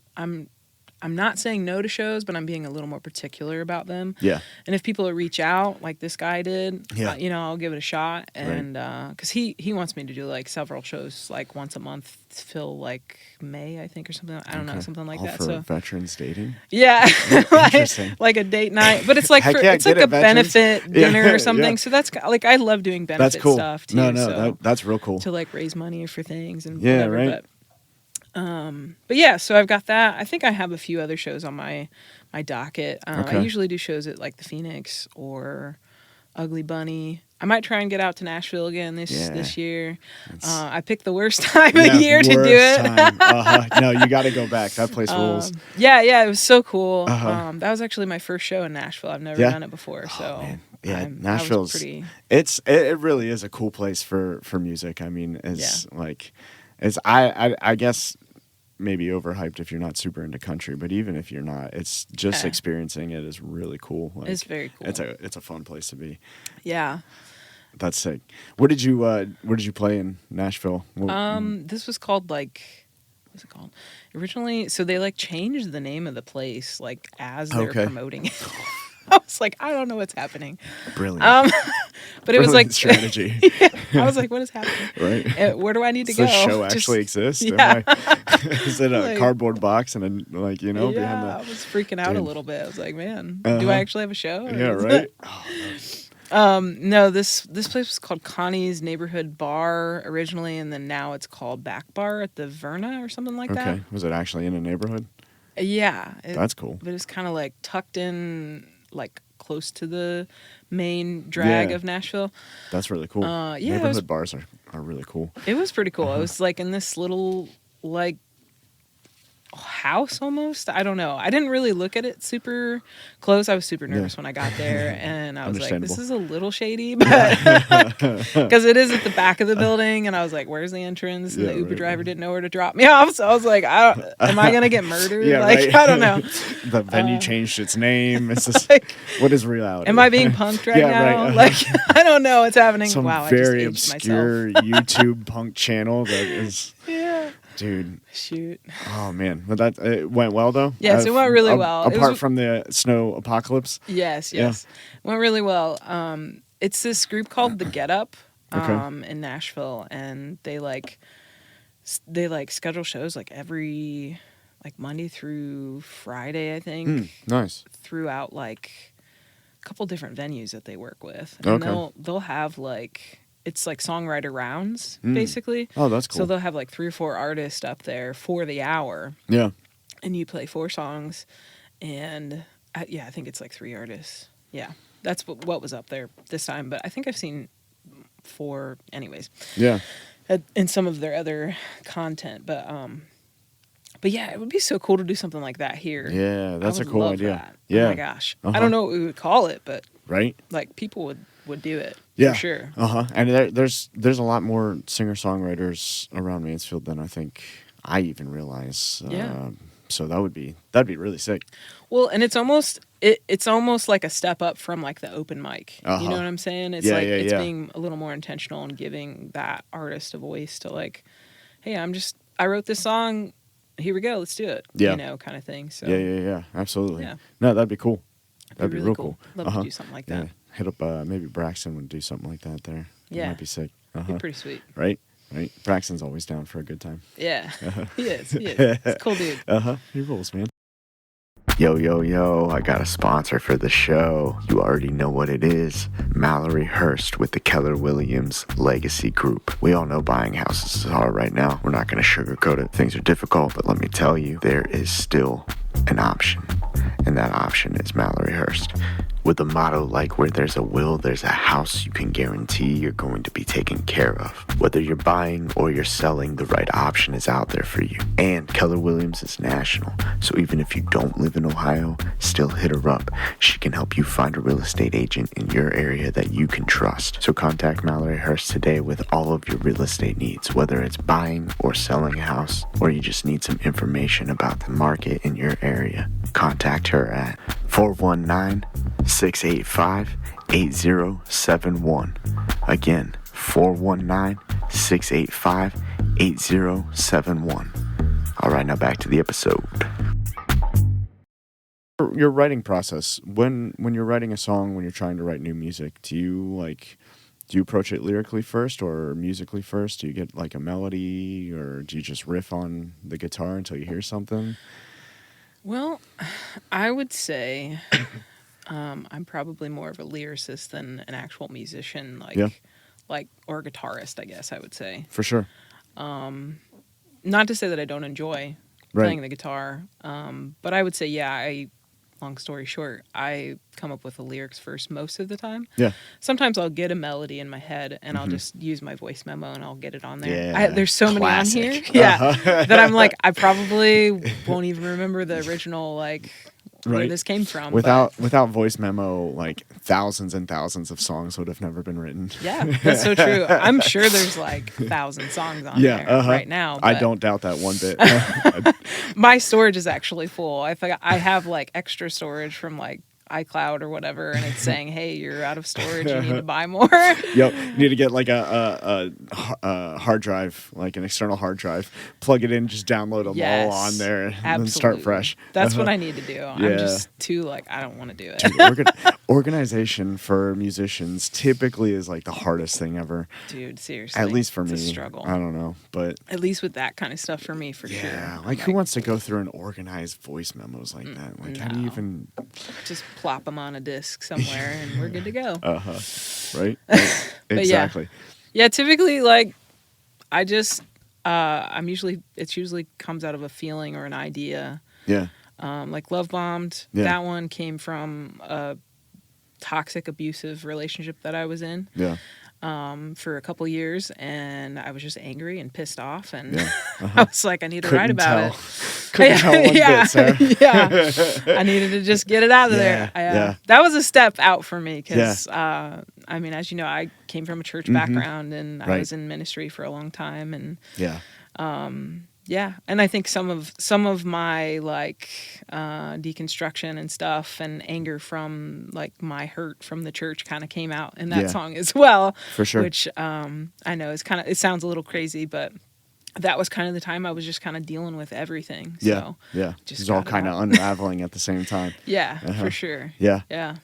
I'm not saying no to shows, but I'm being a little more particular about them. Yeah. And if people reach out like this guy did, Yeah. I'll give it a shot. And because he wants me to do like several shows like once a month till like May, I think, or something. I don't know, something like All that. for So veterans dating. yeah, Interesting. like a date night, but it's like Heck yeah, it's like get a it, veterans. benefit Yeah, dinner or something. yeah. So that's like I love doing benefit That's cool. stuff too. No, so, that's real cool. to like raise money for things and Yeah, whatever. right. But yeah, so I've got that. I think I have a few other shows on my docket. Okay. I usually do shows at like the Phoenix or Ugly Bunny. I might try and get out to Nashville again this year. I picked the worst time of year to do it. No, you got to go back. That place rules. Yeah, it was so cool. That was actually my first show in Nashville. I've never done it before, so man. Yeah, I was Nashville's pretty. it really is a cool place for music. I mean, I guess maybe overhyped if you're not super into country, but even if you're not, it's just experiencing it is really cool. Like, it's very cool. It's a fun place to be. Yeah. That's sick. What did you play in Nashville? This was called what's it called? Originally, so they like changed the name of the place like as they're promoting it. I was like, I don't know what's happening. Brilliant. But it was like strategy. I was like, what is happening? Right. Where do I need to Does go? the show actually exist? Yeah. Is it a cardboard box and then behind the? I was freaking out a little bit. I was like, man, do Uh-huh. I actually have a show? Yeah, right. No, this place was called Connie's Neighborhood Bar originally, and then now it's called Back Bar at the Verna or something like that. Okay. Was it actually in a neighborhood? Yeah. That's cool. But it's kind of like tucked in, like close to the main drag of Nashville. That's really cool. Neighborhood bars are really cool. It was pretty cool. It was like in this little like house almost. I don't know. I didn't really look at it super close. I was super nervous when I got there, and I was like, this is a little shady, but because it is at the back of the building, and I was like, where's the entrance? And the Uber driver didn't know where to drop me off, so I was like, am I gonna get murdered? I don't know. The venue changed its name. It's just what is reality? Am I being punked right now? Like I don't know what's happening. Some wow, very I just aged obscure YouTube punk channel that is. Yeah. Dude. Shoot. Oh man, but it went well though. Yes, it went really well. Apart from the snow apocalypse. Yes. Went really well. It's this group called The Get Up in Nashville, and they schedule shows like every Monday through Friday, I think. Nice. Throughout like a couple different venues that they work with, and they'll have like. It's like songwriter rounds, basically. Oh, that's cool. So they'll have like 3 or 4 artists up there for the hour. Yeah. And you play 4 songs. And I think it's like 3 artists. Yeah. That's what was up there this time. But I think I've seen 4 anyways. Yeah. In some of their other content. But yeah, it would be so cool to do something like that here. Yeah, that's a cool idea. That. Yeah. Oh my gosh. I don't know what we would call it, but right? Like people would do it. Yeah. For sure. And there's a lot more singer-songwriters around Mansfield than I think I even realize. So that'd be really sick. Well, and it's almost like a step up from like the open mic. You know what I'm saying? It's it's being a little more intentional and giving that artist a voice to like, hey, I wrote this song. Here we go. Let's do it. Yeah. You know, kind of thing. So Yeah. Absolutely. Yeah. No, that'd be cool. That'd be really real cool. Love to do something like that. Yeah. Hit up maybe Braxton would do something like that there. Yeah. That might be sick. Be pretty sweet. Right. Braxton's always down for a good time. Yeah. He is. He's a cool dude. He rules, man. Yo, I got a sponsor for the show. You already know what it is. Mallory Hirst with the Keller Williams Legacy Group. We all know buying houses is hard right now. We're not going to sugarcoat it. Things are difficult, but let me tell you, there is still an option. And that option is Mallory Hirst. With a motto like where there's a will, there's a house, you can guarantee you're going to be taken care of. Whether you're buying or you're selling, the right option is out there for you. And Keller Williams is national, so even if you don't live in Ohio, still hit her up. She can help you find a real estate agent in your area that you can trust. So contact Mallory Hirst today with all of your real estate needs, whether it's buying or selling a house, or you just need some information about the market in your area. Contact her at 419-685-8071. Again, 419-685-8071. All right, now back to the episode. Your writing process, when you're writing a song, when you're trying to write new music, do you approach it lyrically first or musically first? Do you get like a melody, or do you just riff on the guitar until you hear something? Well, I would say I'm probably more of a lyricist than an actual musician, or guitarist, I guess I would say. For sure. Not to say that I don't enjoy playing the guitar, but I would say, long story short, I come up with the lyrics first most of the time. Yeah. Sometimes I'll get a melody in my head and I'll just use my voice memo and I'll get it on there. Yeah. There's so Classic. many on here. That I'm like, I probably won't even remember the original, where this came from. Without voice memo, like thousands and thousands of songs would have never been written. Yeah, that's so true. I'm sure there's 1,000 songs on there right now. I don't doubt that one bit. My storage is actually full. I have extra storage from iCloud or whatever, and it's saying, "Hey, you're out of storage. You need to buy more." Yep, you need to get a hard drive, like an external hard drive. Plug it in, just download them all on there, and then start fresh. That's what I need to do. I'm just too I don't want to do it. Dude, organization for musicians typically is the hardest thing ever. Dude, seriously. At least for me, it's a struggle. I don't know, but at least with that kind of stuff for me, for sure. Yeah, who wants to go through and organize voice memos like that? How do you even just plop them on a disc somewhere and we're good to go. Right? Exactly. Yeah, typically I just it usually comes out of a feeling or an idea. Yeah. Love Bombed, that one came from a toxic abusive relationship that I was in. Yeah. For a couple years, and I was just angry and pissed off, and I was like, I need to write about it. Couldn't tell one bit, Sarah. Yeah, I needed to just get it out of there. That was a step out for me because, as you know, I came from a church background, and I was in ministry for a long time, and and I think some of my deconstruction and stuff and anger from my hurt from the church kind of came out in that song as well. For sure. Which I know it sounds a little crazy, but that was kind of the time I was just kind of dealing with everything. So just it's all kind of unraveling at the same time. Yeah, for sure. Yeah. Yeah.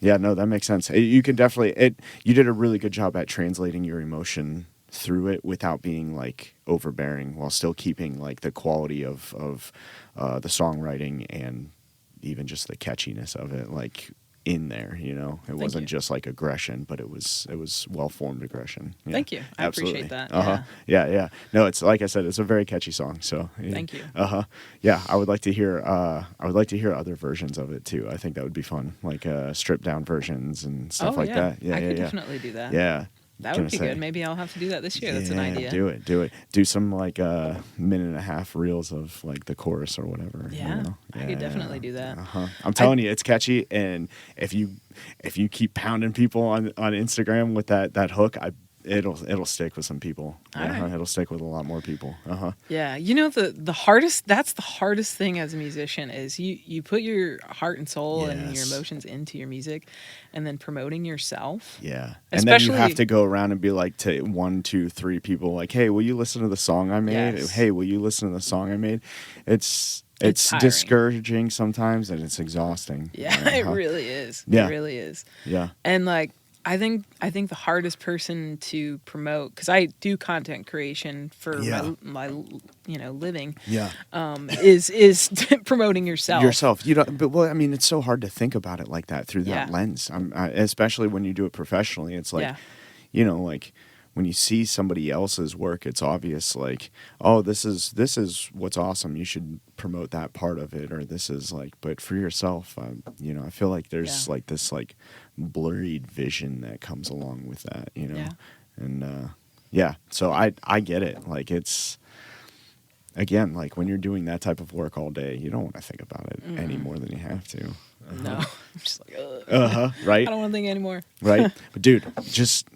Yeah, no, that makes sense. You can definitely you did a really good job at translating your emotion through it without being overbearing, while still keeping the quality of the songwriting and even just the catchiness of it in there. It wasn't just aggression, but it was well-formed aggression. Yeah. Thank you. I Absolutely. appreciate that. Yeah. No, it's like I said, it's a very catchy song. So thank you. Yeah, I would like to hear other versions of it too. I think that would be fun, stripped down versions and stuff that. Yeah, I could definitely do that. Yeah. That would be good. Maybe I'll have to do that this year. That's an idea. Do it. Do some minute and a half reels of the chorus or whatever. Yeah, I could definitely do that. I'm telling you, it's catchy, and if you keep pounding people on Instagram with that hook, it'll stick with some people. Right. It'll stick with a lot more people. Yeah, the hardest thing as a musician is you put your heart and soul and your emotions into your music, and then promoting yourself. Yeah, and then you have to go around and be to 1, 2, 3 people hey, will you listen to the song I made? Yes. Hey, will you listen to the song I made? It's discouraging sometimes, and it's exhausting. Yeah, it really is. Yeah. It really is. Yeah. And I think the hardest person to promote, because I do content creation for my living. Yeah. Is promoting yourself. But it's so hard to think about it like that through that lens. Especially when you do it professionally. It's when you see somebody else's work, it's obvious oh, this is what's awesome. You should promote that part of it, or this is but for yourself, I feel there's this blurred vision that comes along with that, and so I get it. It's again when you're doing that type of work all day, you don't want to think about it any more than you have to. No, I'm just ugh. Right. I don't want to think anymore. Right, but dude, just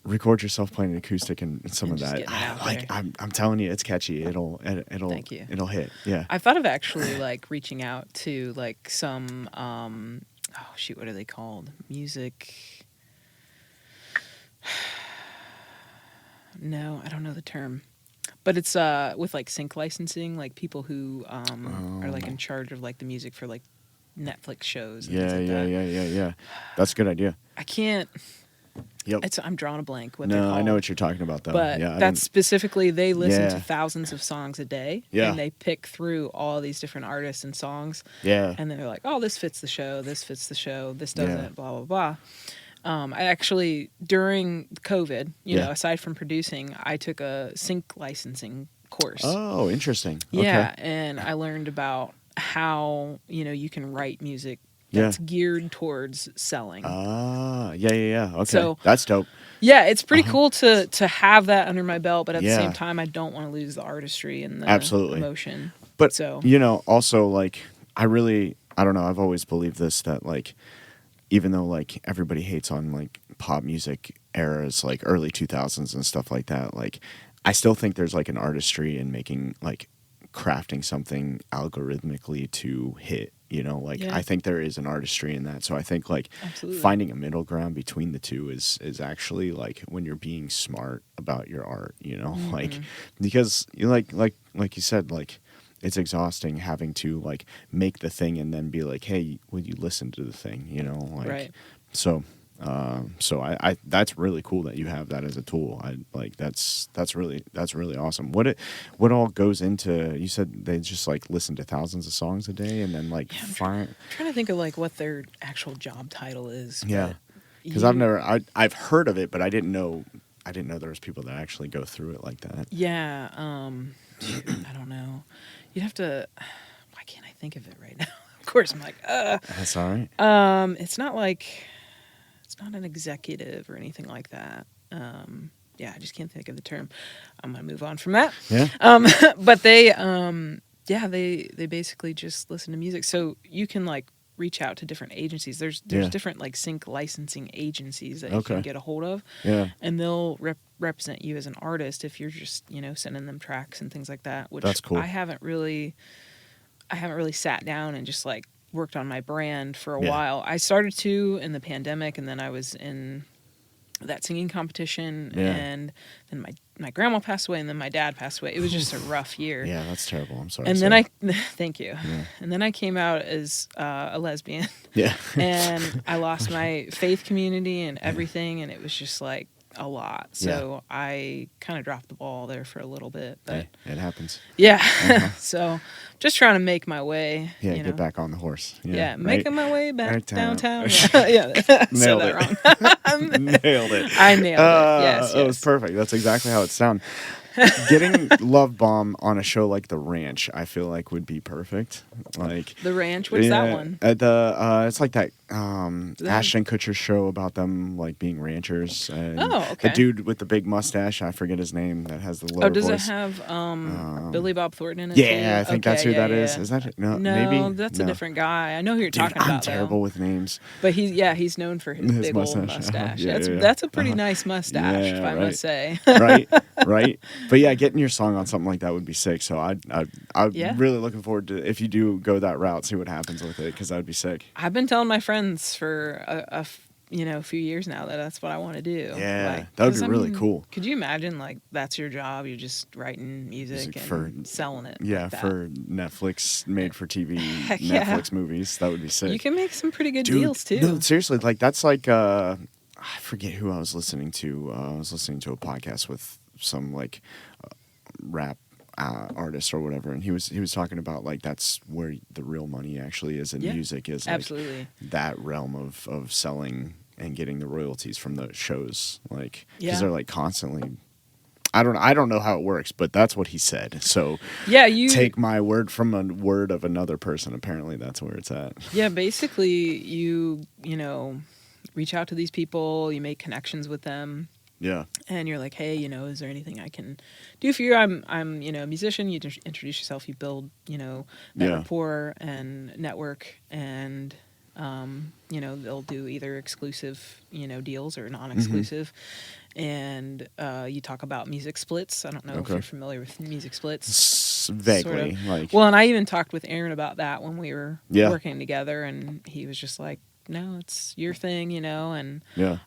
record yourself playing an acoustic and some of that. I'm telling you, it's catchy. It'll Thank you. It'll hit. Yeah. I thought of actually reaching out to some what are they called? Music. No, I don't know the term. But it's with sync licensing, people who are in charge of the music for Netflix shows. And Yeah, things like that. yeah. That's a good idea. I can't. Yep. I'm drawing a blank. What they're No, called. I know what you're talking about, though. But yeah, that's specifically, they listen Yeah. to thousands of songs a day. Yeah. And they pick through all these different artists and songs. Yeah. And they're like, oh, this fits the show. This fits the show. This Yeah. doesn't, blah, blah, blah. I actually, during COVID, you Yeah. know, aside from producing, I took a sync licensing course. Oh, interesting. Yeah. Okay. And I learned about how, you know, you can write music Yeah. that's geared towards selling. Ah, yeah. Okay. So- That's dope. Yeah, it's pretty cool to have that under my belt, but at the Yeah. same time, I don't want to lose the artistry and the Absolutely. emotion. But, So- you know, also, like, I don't know, I've always believed this, that, like, even though, like, everybody hates on, like, pop music eras, like, early 2000s and stuff like that, like, I still think there's, like, an artistry in making, like, crafting something algorithmically to hit, you know? Like, Yeah. I think there is an artistry in that. So I think, like, Absolutely. finding a middle ground between the two is actually, like, when you're being smart about your art, you know? Mm-hmm. Like, because, you like you said, like, it's exhausting having to, like, make the thing and then be like, hey, would you listen to the thing, you know? Like, Right. So I that's really cool that you have that as a tool. I like that's really awesome. What all goes into? You said they just like listen to thousands of songs a day and then like find. I'm trying to think of like what their actual job title is. Yeah, because you- I've heard of it, but I didn't know there was people that actually go through it like that. Yeah. Shoot, I don't know. You'd have to. Why can't I think of it right now? Of course, I'm like, That's all right. It's not like. It's not an executive or anything like that. Yeah, I just can't think of the term. I'm gonna move on from that. Yeah. But they basically just listen to music. So you can like reach out to different agencies. There's Yeah. different like sync licensing agencies that you Okay. can get a hold of. Yeah. And they'll represent you as an artist if you're just, you know, sending them tracks and things like that. Which That's cool. I haven't really sat down and just like worked on my brand for a Yeah. while. I started to in the pandemic, and then I was in that singing competition, Yeah. and then my grandma passed away, and then my dad passed away. It was just a rough year. Yeah, that's terrible. I'm sorry. And to then say. thank you. Yeah. And then I came out as a lesbian, Yeah. and I lost my faith community and everything, and it was just like a lot. So I kind of dropped the ball there for a little bit, but Hey, it happens. yeah. So just trying to make my way. Yeah, you know. get back on the horse. Yeah, right? making my way back Right downtown. Yeah. Said Nailed that it. wrong. Nailed it. I nailed it. Yes, It was yes. perfect. That's exactly how it sounded. Getting Love Bomb on a show like The Ranch, I feel like would be perfect. Like The Ranch. What's that one? It's like that that- Ashton Kutcher show about them like being ranchers. And Oh, okay. The dude with the big mustache, I forget his name, that has the lower Oh, does voice. it have Billy Bob Thornton in it? Yeah, too? I think that's Okay, who that yeah, is. yeah. Is that it? No, No, maybe that's No. a different guy. I know who you're Dude, talking I'm about. terrible though. with names. But he's known for his big old mustache. mustache. Yeah, yeah. That's a pretty nice mustache, Yeah, if I right. must say. right. But yeah, getting your song on something like that would be sick. So I'm Yeah. really looking forward to if you do go that route, see what happens with it, because that would be sick. I've been telling my friends for a few years now that's what I want to do. Yeah, Like, that would 'cause, be I really mean, cool. Could you imagine like that's your job? You're just writing music and for- selling it. Yeah, like that. for Netflix made for TV Heck yeah. Netflix movies, that would be sick. You can make some pretty good Dude, deals too. No, seriously, like that's like I forget who I was listening to. I was listening to a podcast with some like rap artist or whatever, and he was talking about like that's where the real money actually is in Yeah, music, is like absolutely. that realm of selling and getting the royalties from the shows, like because Yeah. they're like constantly. I don't know how it works, but that's what he said. So Yeah, you take my word from a word of another person. Apparently, that's where it's at. Yeah, basically you reach out to these people, you make connections with them, Yeah. and you're like, hey, is there anything I can do for you? I'm a musician. You just introduce yourself, you build, that Yeah. rapport and network, and they'll do either exclusive, deals or non-exclusive. And you talk about music splits. I don't know if Okay. you're familiar with music splits. Vaguely, Sort of. like Well, and I even talked with Aaron about that when we were Yeah. working together, and he was just like, no, it's your thing, and yeah,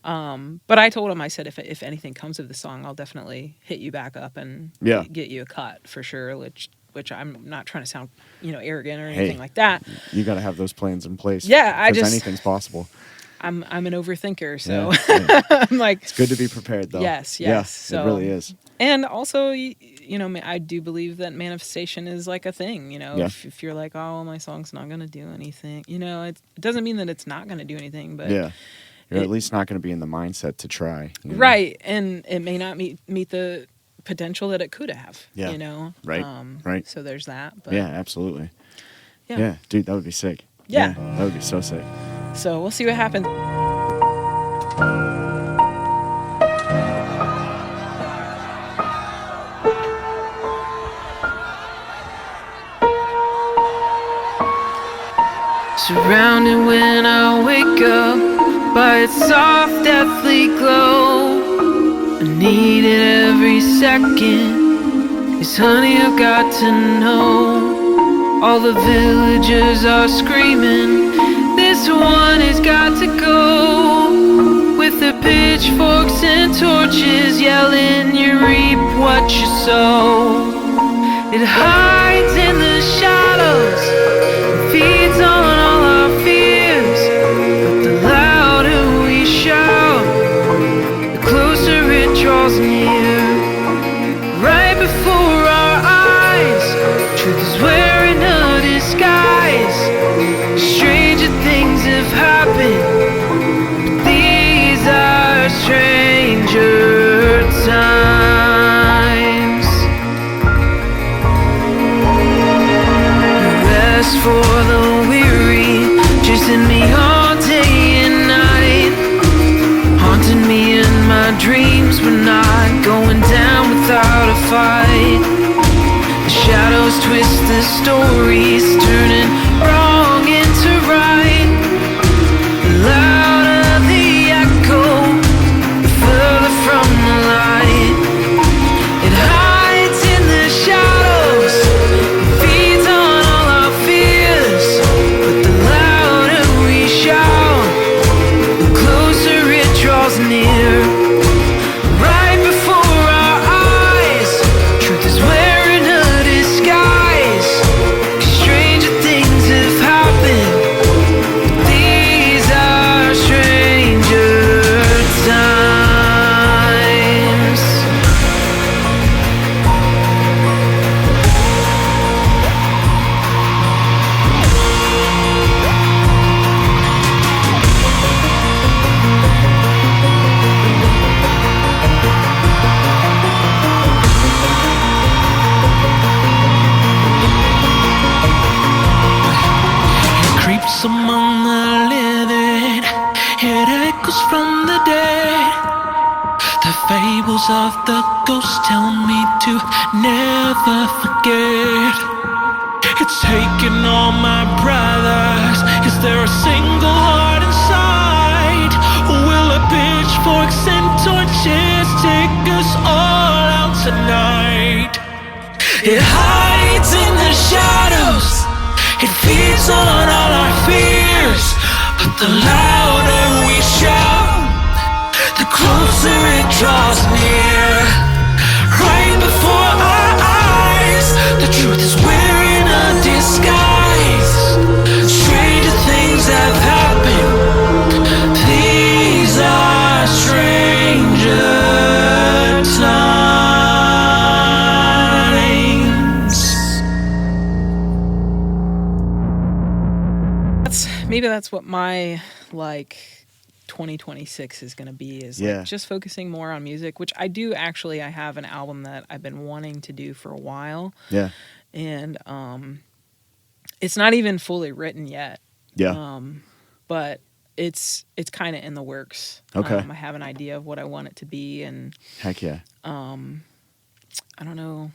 but I told him, I said, if anything comes of the song, I'll definitely hit you back up and Yeah. get you a cut for sure, which which I'm not trying to sound, arrogant or anything like that. You got to have those plans in place. Yeah, because anything's possible. I'm an overthinker, so Yeah. I'm like, it's good to be prepared, though. Yes. Yeah, So, it really is. And also, I do believe that manifestation is like a thing. If you're like, oh, my song's not gonna do anything, it doesn't mean that it's not gonna do anything, but you're at least not going to be in the mindset to try. Right, and it may not meet the potential that it could have. Yeah. Right. Right. So there's that. But yeah, absolutely. Yeah. Yeah, dude, that would be sick. Yeah. That would be so sick. So we'll see what happens. Surrounded when I wake up by its soft, deathly glow. I need it every second. 'Cause honey, I've got to know. All the villagers are screaming, this one has got to go. With their pitchforks and torches yelling, you reap what you sow. It hides in the shadows, feeds on all our fears. But the louder we shout, the closer it draws near. Right before our eyes, truth is wearing a disguise. Stranger things have happened, but these are stranger times. Rest for the weary, chasing me all day and night, haunting me in my dreams, but not going down without a fight. The shadows twist the stories, turning wrong into right. The louder the echo, the further from the light. It hides in the shadows, feeds on all our fears. But the louder we shout, the closer it draws near. Right before our eyes, truth is wearing a disguise. 'Cause stranger things have happened, but these are stranger times. It creeps among the living, it echoes from the dead. The fables of the ghosts tell me to never forget. It's taken all my brothers. Is there a single heart inside? Or will the pitchforks and torches take us all out tonight? It hides in the shadows, it feeds on all our fears. But the louder we shout, the closer it draws near. Right before our eyes, the truth is wearing a disguise. Stranger things have happened, these are stranger times. Maybe that's what my 2026 is going to be, is just focusing more on music, which I do actually. I have an album that I've been wanting to do for a while. Yeah. And it's not even fully written yet. Yeah. But it's kind of in the works. Okay. I have an idea of what I want it to be, and Heck yeah. I don't know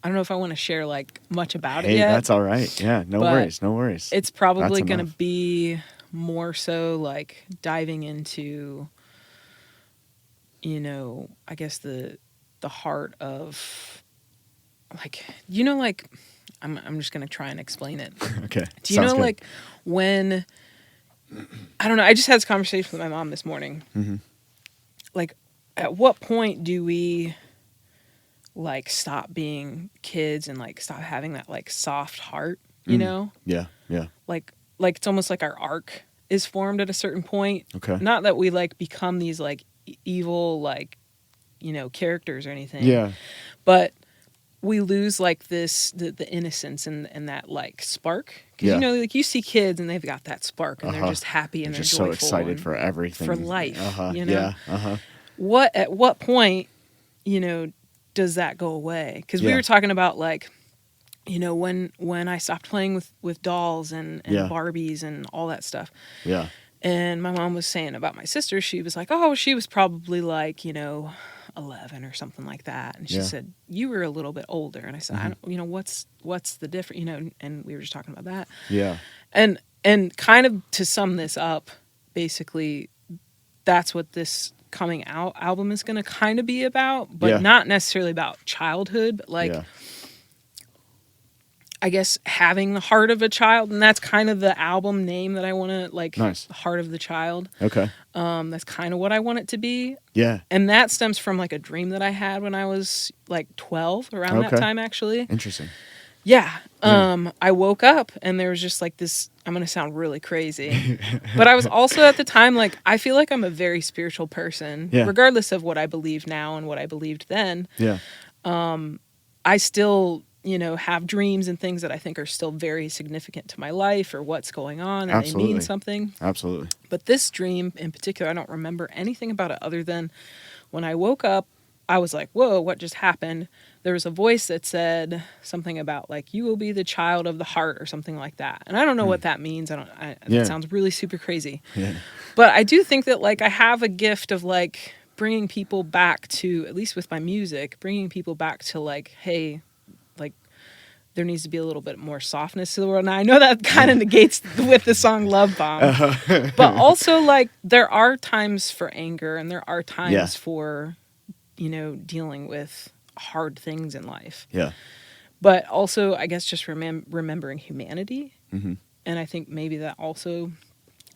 if I want to share much about it Hey, yet. that's all right. Yeah, no But worries. No worries. It's probably That's going to enough. be more so diving into, I guess the heart of I'm just going to try and explain it. Okay. Do you Sounds know good. when, I don't know, I just had this conversation with my mom this morning. Mm-hmm. At what point do we like stop being kids and like stop having that like soft heart, you know? Yeah. Yeah. Like it's almost like our arc is formed at a certain point. Okay. Not that we like become these like evil like, you know, characters or anything. Yeah. But we lose like the innocence and that like spark. Because you know, like you see kids and they've got that spark and they're just happy and they're just joyful so excited and for everything. for life. You know? Yeah. At what point, you know, does that go away? Because we were talking about like, you know, when I stopped playing with dolls and Barbies and all that stuff. Yeah. And my mom was saying about my sister, she was like, oh, she was probably like, you know, 11 or something like that. And she said, you were a little bit older. And I said, I don't, you know, what's the difference, you know, and we were just talking about that. Yeah. And kind of to sum this up, basically, that's what this coming out album is going to kind of be about, but not necessarily about childhood, but like, I guess having the heart of a child, and that's kind of the album name that I want to like. Nice. The Heart of the Child. Okay. That's kind of what I want it to be. Yeah. And that stems from like a dream that I had when I was like 12, around that time actually. Interesting. Yeah. I woke up and there was just like this, I'm going to sound really crazy, but I was also at the time, like, I feel like I'm a very spiritual person, regardless of what I believe now and what I believed then. Yeah. I still, you know, have dreams and things that I think are still very significant to my life or what's going on and they mean something. Absolutely. But this dream in particular, I don't remember anything about it other than when I woke up, I was like, whoa, what just happened? There was a voice that said something about like, you will be the child of the heart or something like that. And I don't know what that means. It sounds really super crazy. Yeah. But I do think that like I have a gift of like bringing people back to, at least with my music, bringing people back to like, hey, like there needs to be a little bit more softness to the world. Now I know that kind of negates with the song Love Bomb, but also like there are times for anger and there are times for, you know, dealing with hard things in life. Yeah. But also, I guess, just remembering humanity. Mm-hmm. And I think maybe that also,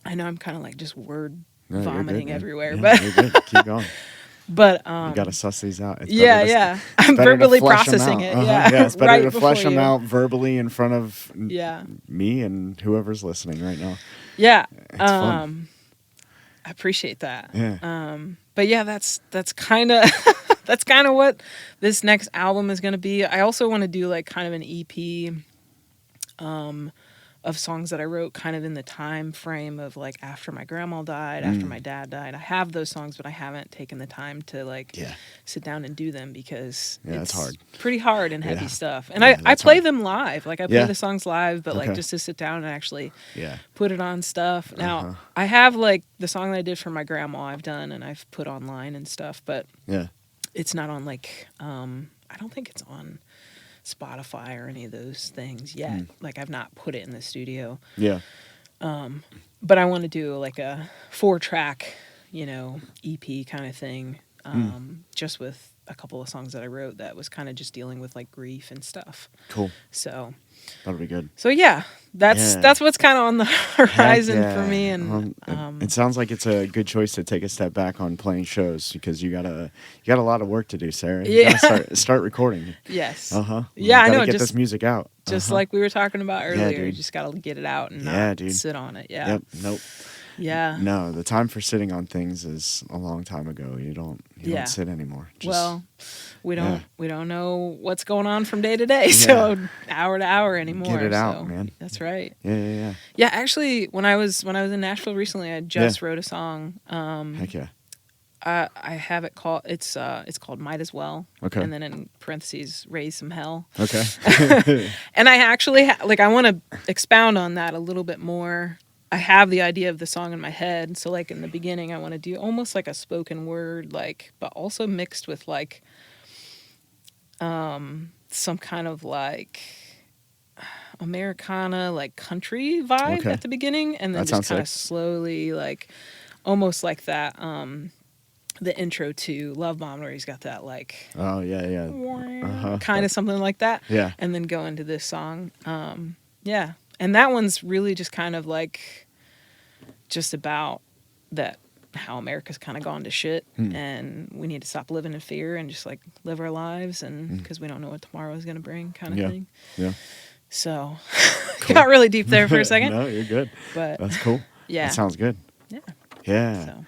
I know I'm kind of like just word vomiting everywhere, but you're good. Keep going. But you got to suss these out. It's I'm verbally processing it. Yeah, it's better right to flesh them out verbally in front of me and whoever's listening right now. Yeah. It's fun. I appreciate that. Yeah. But yeah, that's kind of that's kind of what this next album is going to be. I also want to do like kind of an EP of songs that I wrote kind of in the time frame of like after my grandma died, after my dad died. I have those songs, but I haven't taken the time to like sit down and do them because it's hard. Pretty hard and heavy stuff. And I play them live. Like I play the songs live, but like just to sit down and actually put it on stuff. Now I have like the song that I did for my grandma I've done and I've put online and stuff, but it's not on like, I don't think it's on Spotify or any of those things yet. Like I've not put it in the studio. Yeah. But I want to do like a 4-track, you know, EP kind of thing. Just with a couple of songs that I wrote that was kind of just dealing with like grief and stuff. Cool. So that'll be good. So that's what's kind of on the horizon for me. And it sounds like it's a good choice to take a step back on playing shows because you got a lot of work to do, Sarah. You gotta start recording. Yes. Yeah, I know. Get this music out. Just like we were talking about earlier, you just gotta get it out and not sit on it. Yeah. Yep. Nope. Yeah. No, the time for sitting on things is a long time ago. You don't sit anymore. We don't know what's going on from day to day, so hour to hour anymore. Get it out, man. That's right. Yeah. Yeah, actually, when I was in Nashville recently, I just wrote a song. Heck yeah. I have it called it's called Might As Well. Okay. And then in parentheses, Raise Some Hell. Okay. And I actually I want to expound on that a little bit more. I have the idea of the song in my head. So like in the beginning, I want to do almost like a spoken word, like, but also mixed with like some kind of like Americana, like country vibe at the beginning. And then just kind of slowly like, almost like that, the intro to Love Bomb where he's got that like, kind of something like that. Yeah. And then go into this song. And that one's really just kind of like, just about that how America's kind of gone to shit, and we need to stop living in fear and just like live our lives, and because we don't know what tomorrow is going to bring, kind of thing. Yeah. So, Cool. got really deep there for a second. No, you're good. But that's cool. Yeah, that sounds good. Yeah. Yeah. So.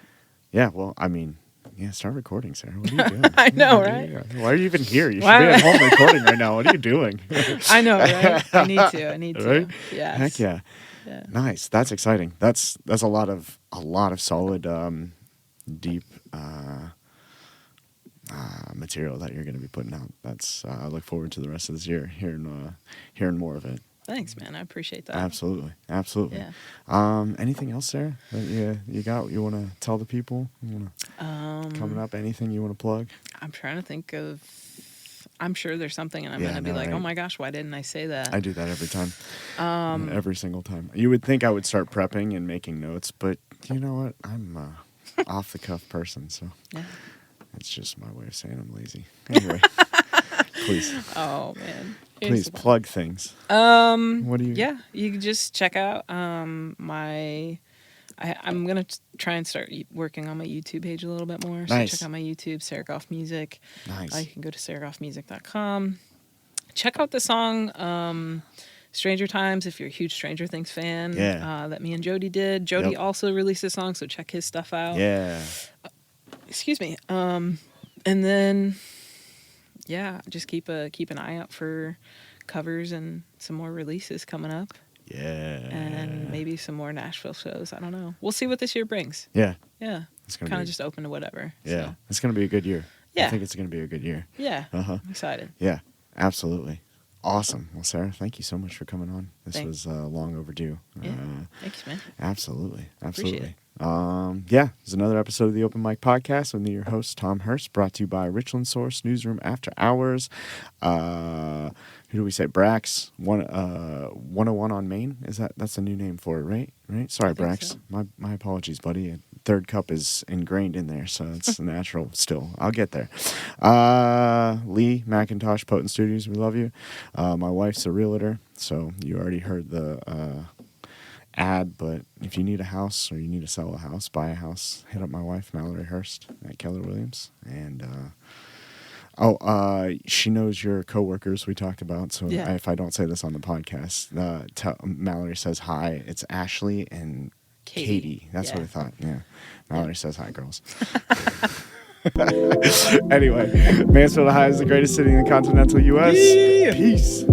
Yeah. Well, I mean, yeah. Start recording, Sarah. What are you doing? I know, right? Why are you even here? You should be at home recording right now. What are you doing? I know, right? I need to. Right? Yeah. Heck yeah. Yeah. Nice. That's exciting. That's a lot of solid, deep material that you're going to be putting out. That's I look forward to the rest of this year hearing more of it. Thanks, man. I appreciate that. Absolutely. Yeah. Anything else, Sarah? That you want to tell the people? Coming up, anything you want to plug? I'm trying to think of. I'm sure there's something, and I'm going to be like, right? oh my gosh, why didn't I say that? I do that every time. Every single time. You would think I would start prepping and making notes, but you know what? I'm off the cuff person, so it's just my way of saying I'm lazy. Anyway, please. Oh man. Please plug things. What do you? Yeah, you can just check out I'm gonna try and start working on my YouTube page a little bit more. Nice. So check out my YouTube, Sarah Goff Music. Nice. You can go to sarahgoffmusic.com. Check out the song Stranger Times if you're a huge Stranger Things fan. Yeah. That me and Jody did. Jody also released a song, so check his stuff out. Yeah. Excuse me. And then just keep an eye out for covers and some more releases coming up. Yeah. And maybe some more Nashville shows. I don't know. We'll see what this year brings. Yeah. Yeah. It's gonna kind of just open to whatever. Yeah. So. It's going to be a good year. Yeah. I think it's going to be a good year. Yeah. Uh-huh. I'm excited. Yeah. Absolutely. Awesome. Well, Sarah, thank you so much for coming on. This was long overdue. Yeah. Thanks, man. Absolutely. Appreciate it. It's another episode of the Open Mic Podcast with me, your host, Tom Hirst, brought to you by Richland Source, Newsroom After Hours. Who do we say? Brax, 101 on Main. That's a new name for it, right? Right? Sorry, Brax. So. My apologies, buddy. Third cup is ingrained in there, so it's natural still. I'll get there. Lee, Macintosh, Potent Studios, we love you. My wife's a realtor, so you already heard the ad, but if you need a house or you need to sell a house, buy a house, hit up my wife, Mallory Hirst at Keller Williams. And she knows your coworkers we talked about, so if I don't say this on the podcast, Mallory says hi. It's Ashley and Katie. That's what I thought. Yeah. Mallory says hi, girls. Anyway, Mansfield, Ohio is the greatest city in the continental U.S. Yeah. Peace.